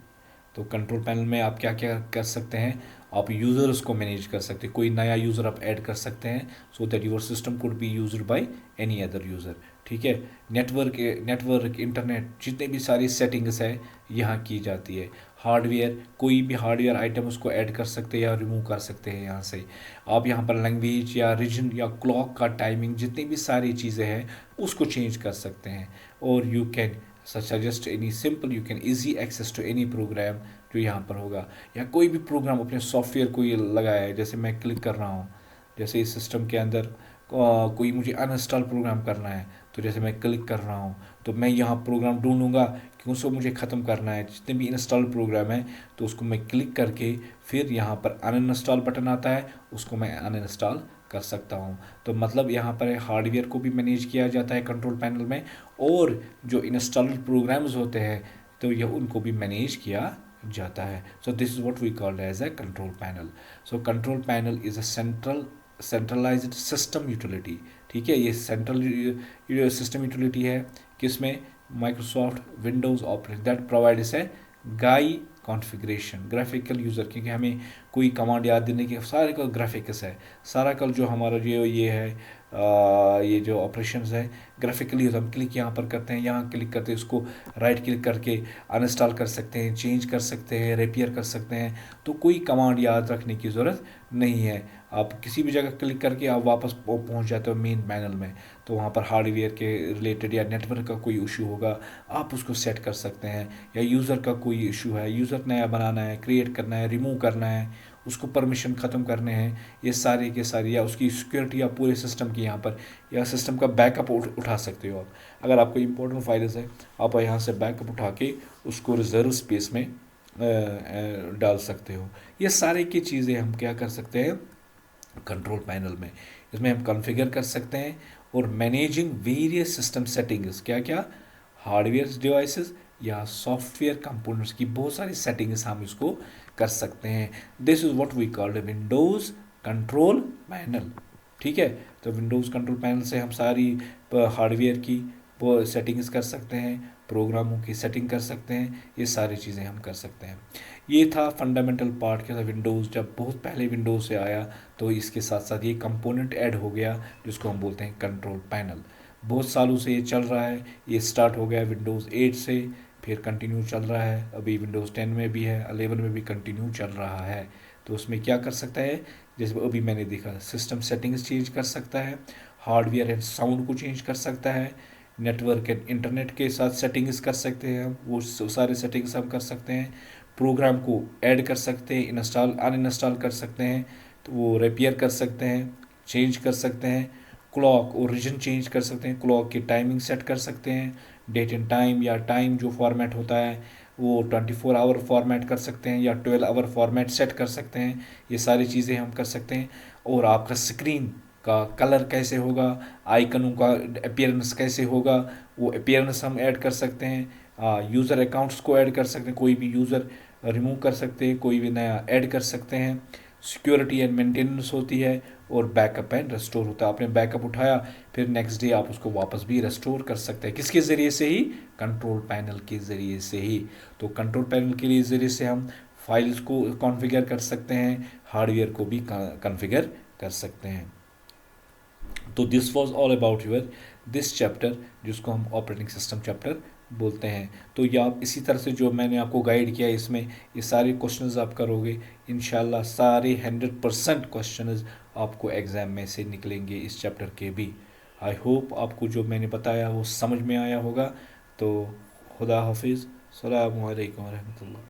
तो कंट्रोल पैनल में आप क्या क्या कर सकते हैं, आप यूज़र्स को मैनेज कर सकते हैं, कोई नया यूज़र आप ऐड कर सकते हैं, so that your system could be used by any other user. ठीक है, नेटवर्क इंटरनेट जितने भी सारी सेटिंग्स है यहाँ की जाती है। हार्डवेयर, कोई भी हार्डवेयर आइटम उसको ऐड कर सकते हैं या रिमूव कर सकते हैं यहाँ से। आप यहाँ पर लैंग्वेज या रीजन या क्लॉक का टाइमिंग, जितनी भी सारी चीज़ें हैं उसको चेंज कर सकते हैं। और you can suggest any simple, you can easy access to any program जो यहाँ पर होगा, या कोई भी प्रोग्राम अपने सॉफ्टवेयर को ये लगाया है। जैसे मैं क्लिक कर रहा हूँ, जैसे इस सिस्टम के अंदर कोई मुझे अनइंस्टॉल प्रोग्राम करना है, तो जैसे मैं क्लिक कर रहा हूँ तो मैं यहाँ प्रोग्राम ढूंढूंगा कि उसको मुझे ख़त्म करना है, जितने भी इंस्टॉल प्रोग्राम है तो उसको मैं क्लिक करके फिर यहाँ पर अनइंस्टॉल बटन आता है, उसको मैं अनइंस्टॉल कर सकता हूँ। तो मतलब यहाँ पर हार्डवेयर को भी मैनेज किया जाता है कंट्रोल पैनल में, और जो इंस्टॉल्ड प्रोग्राम्स होते हैं तो यह उनको भी मैनेज किया जाता है। So this is what we called as a control panel. So control panel is a centralised system utility. ठीक है, ये सेंट्रल सिस्टम यूटिलिटी है किसमें, Microsoft Windows operating that provides a GUI configuration graphical user, क्योंकि हमें कोई command याद देने की, सारे का ग्राफिक्स है, सारा कल जो हमारा ये है ये जो ऑपरेशंस है ग्राफिकली होता है। हम क्लिक यहाँ पर करते हैं, यहाँ क्लिक करते हैं, उसको राइट क्लिक करके अनइंस्टॉल कर सकते हैं, चेंज कर सकते हैं, रिपेयर कर सकते हैं। तो कोई कमांड याद रखने की ज़रूरत नहीं है, आप किसी भी जगह क्लिक करके आप वापस पहुँच जाते हो मेन पैनल में। तो वहाँ पर हार्डवेयर के रिलेटेड या नेटवर्क का कोई इशू होगा, आप उसको सेट कर सकते हैं, या यूज़र का कोई इशू है, यूज़र नया बनाना है, क्रिएट करना है, रिमूव करना है, उसको परमिशन ख़त्म करने हैं, ये सारे के सारे, या उसकी सिक्योरिटी या पूरे सिस्टम की यहाँ पर, या सिस्टम का बैकअप उठा सकते हो आप। अगर आपको इंपॉर्टेंट फाइल्स है आप यहाँ से बैकअप उठा के उसको रिजर्व स्पेस में डाल सकते हो। ये सारे की चीज़ें हम क्या कर सकते हैं कंट्रोल पैनल में, इसमें हम कॉन्फ़िगर कर सकते हैं। और मैनेजिंग वेरियस सिस्टम सेटिंग्स, क्या क्या, हार्डवेयर डिवाइसेस या सॉफ्टवेयर कंपोनेंट्स की बहुत सारी सेटिंग्स हम इसको कर सकते हैं। This is what we called Windows control panel. ठीक है, तो विंडोज़ कंट्रोल पैनल से हम सारी हार्डवेयर की वो सेटिंग्स कर सकते हैं, प्रोग्रामों की सेटिंग कर सकते हैं, ये सारी चीज़ें हम कर सकते हैं। ये था फंडामेंटल पार्ट क्या था विंडोज़, जब बहुत पहले विंडोज़ से आया तो इसके साथ साथ ये कंपोनेंट ऐड हो गया जिसको हम बोलते हैं कंट्रोल पैनल। बहुत सालों से ये चल रहा है, ये स्टार्ट हो गया विंडोज़ 8 से, फिर कंटिन्यू चल रहा है, अभी विंडोज़ 10 में भी है, 11 में भी कंटिन्यू चल रहा है। तो उसमें क्या कर सकता है, जैसे अभी मैंने देखा सिस्टम सेटिंग्स चेंज कर सकता है, हार्डवेयर एंड साउंड को चेंज कर सकता है, नेटवर्क एंड इंटरनेट के साथ सेटिंग्स कर सकते हैं हम, वो सारे सेटिंग्स हम कर सकते हैं, प्रोग्राम को ऐड कर सकते हैं, इंस्टॉल अनइंस्टॉल कर सकते हैं, तो वो रिपेयर कर सकते हैं, चेंज कर सकते हैं, क्लॉक और रीजन चेंज कर सकते हैं, क्लॉक की टाइमिंग सेट कर सकते हैं, डेट एंड टाइम या टाइम जो फॉर्मेट होता है वो 24 आवर फॉर्मेट कर सकते हैं या 12 आवर फॉर्मेट सेट कर सकते हैं। ये सारी चीज़ें हम कर सकते हैं। और आपका स्क्रीन का कलर कैसे होगा, आइकनों का अपीयरेंस कैसे होगा, वो अपीयरेंस हम ऐड कर सकते हैं। यूज़र अकाउंट्स को ऐड कर सकते हैं, कोई भी यूज़र रिमूव कर सकते हैं, कोई भी नया ऐड कर सकते हैं। सिक्योरिटी एंड मेंटेनेंस होती है, और बैकअप एंड रेस्टोर होता है। आपने बैकअप उठाया फिर नेक्स्ट डे आप उसको वापस भी रेस्टोर कर सकते हैं, किसके ज़रिए से ही, कंट्रोल पैनल के ज़रिए से ही। तो कंट्रोल पैनल के लिए ज़रिए से हम फाइल्स को कॉन्फ़िगर कर सकते हैं, हार्डवेयर को भी कॉन्फ़िगर कर सकते हैं। तो this was all about your this chapter, जिसको हम ऑपरेटिंग सिस्टम चैप्टर बोलते हैं। तो ये आप इसी तरह से जो मैंने आपको गाइड किया इसमें ये सारे क्वेश्चंस आप करोगे, इंशाल्लाह सारे 100% क्वेश्चंस आपको एग्ज़ाम में से निकलेंगे इस चैप्टर के भी। आई होप आपको जो मैंने बताया वो समझ में आया होगा। तो खुदा हाफिज़, अस्सलामु अलैकुम रहमतुल्लाह।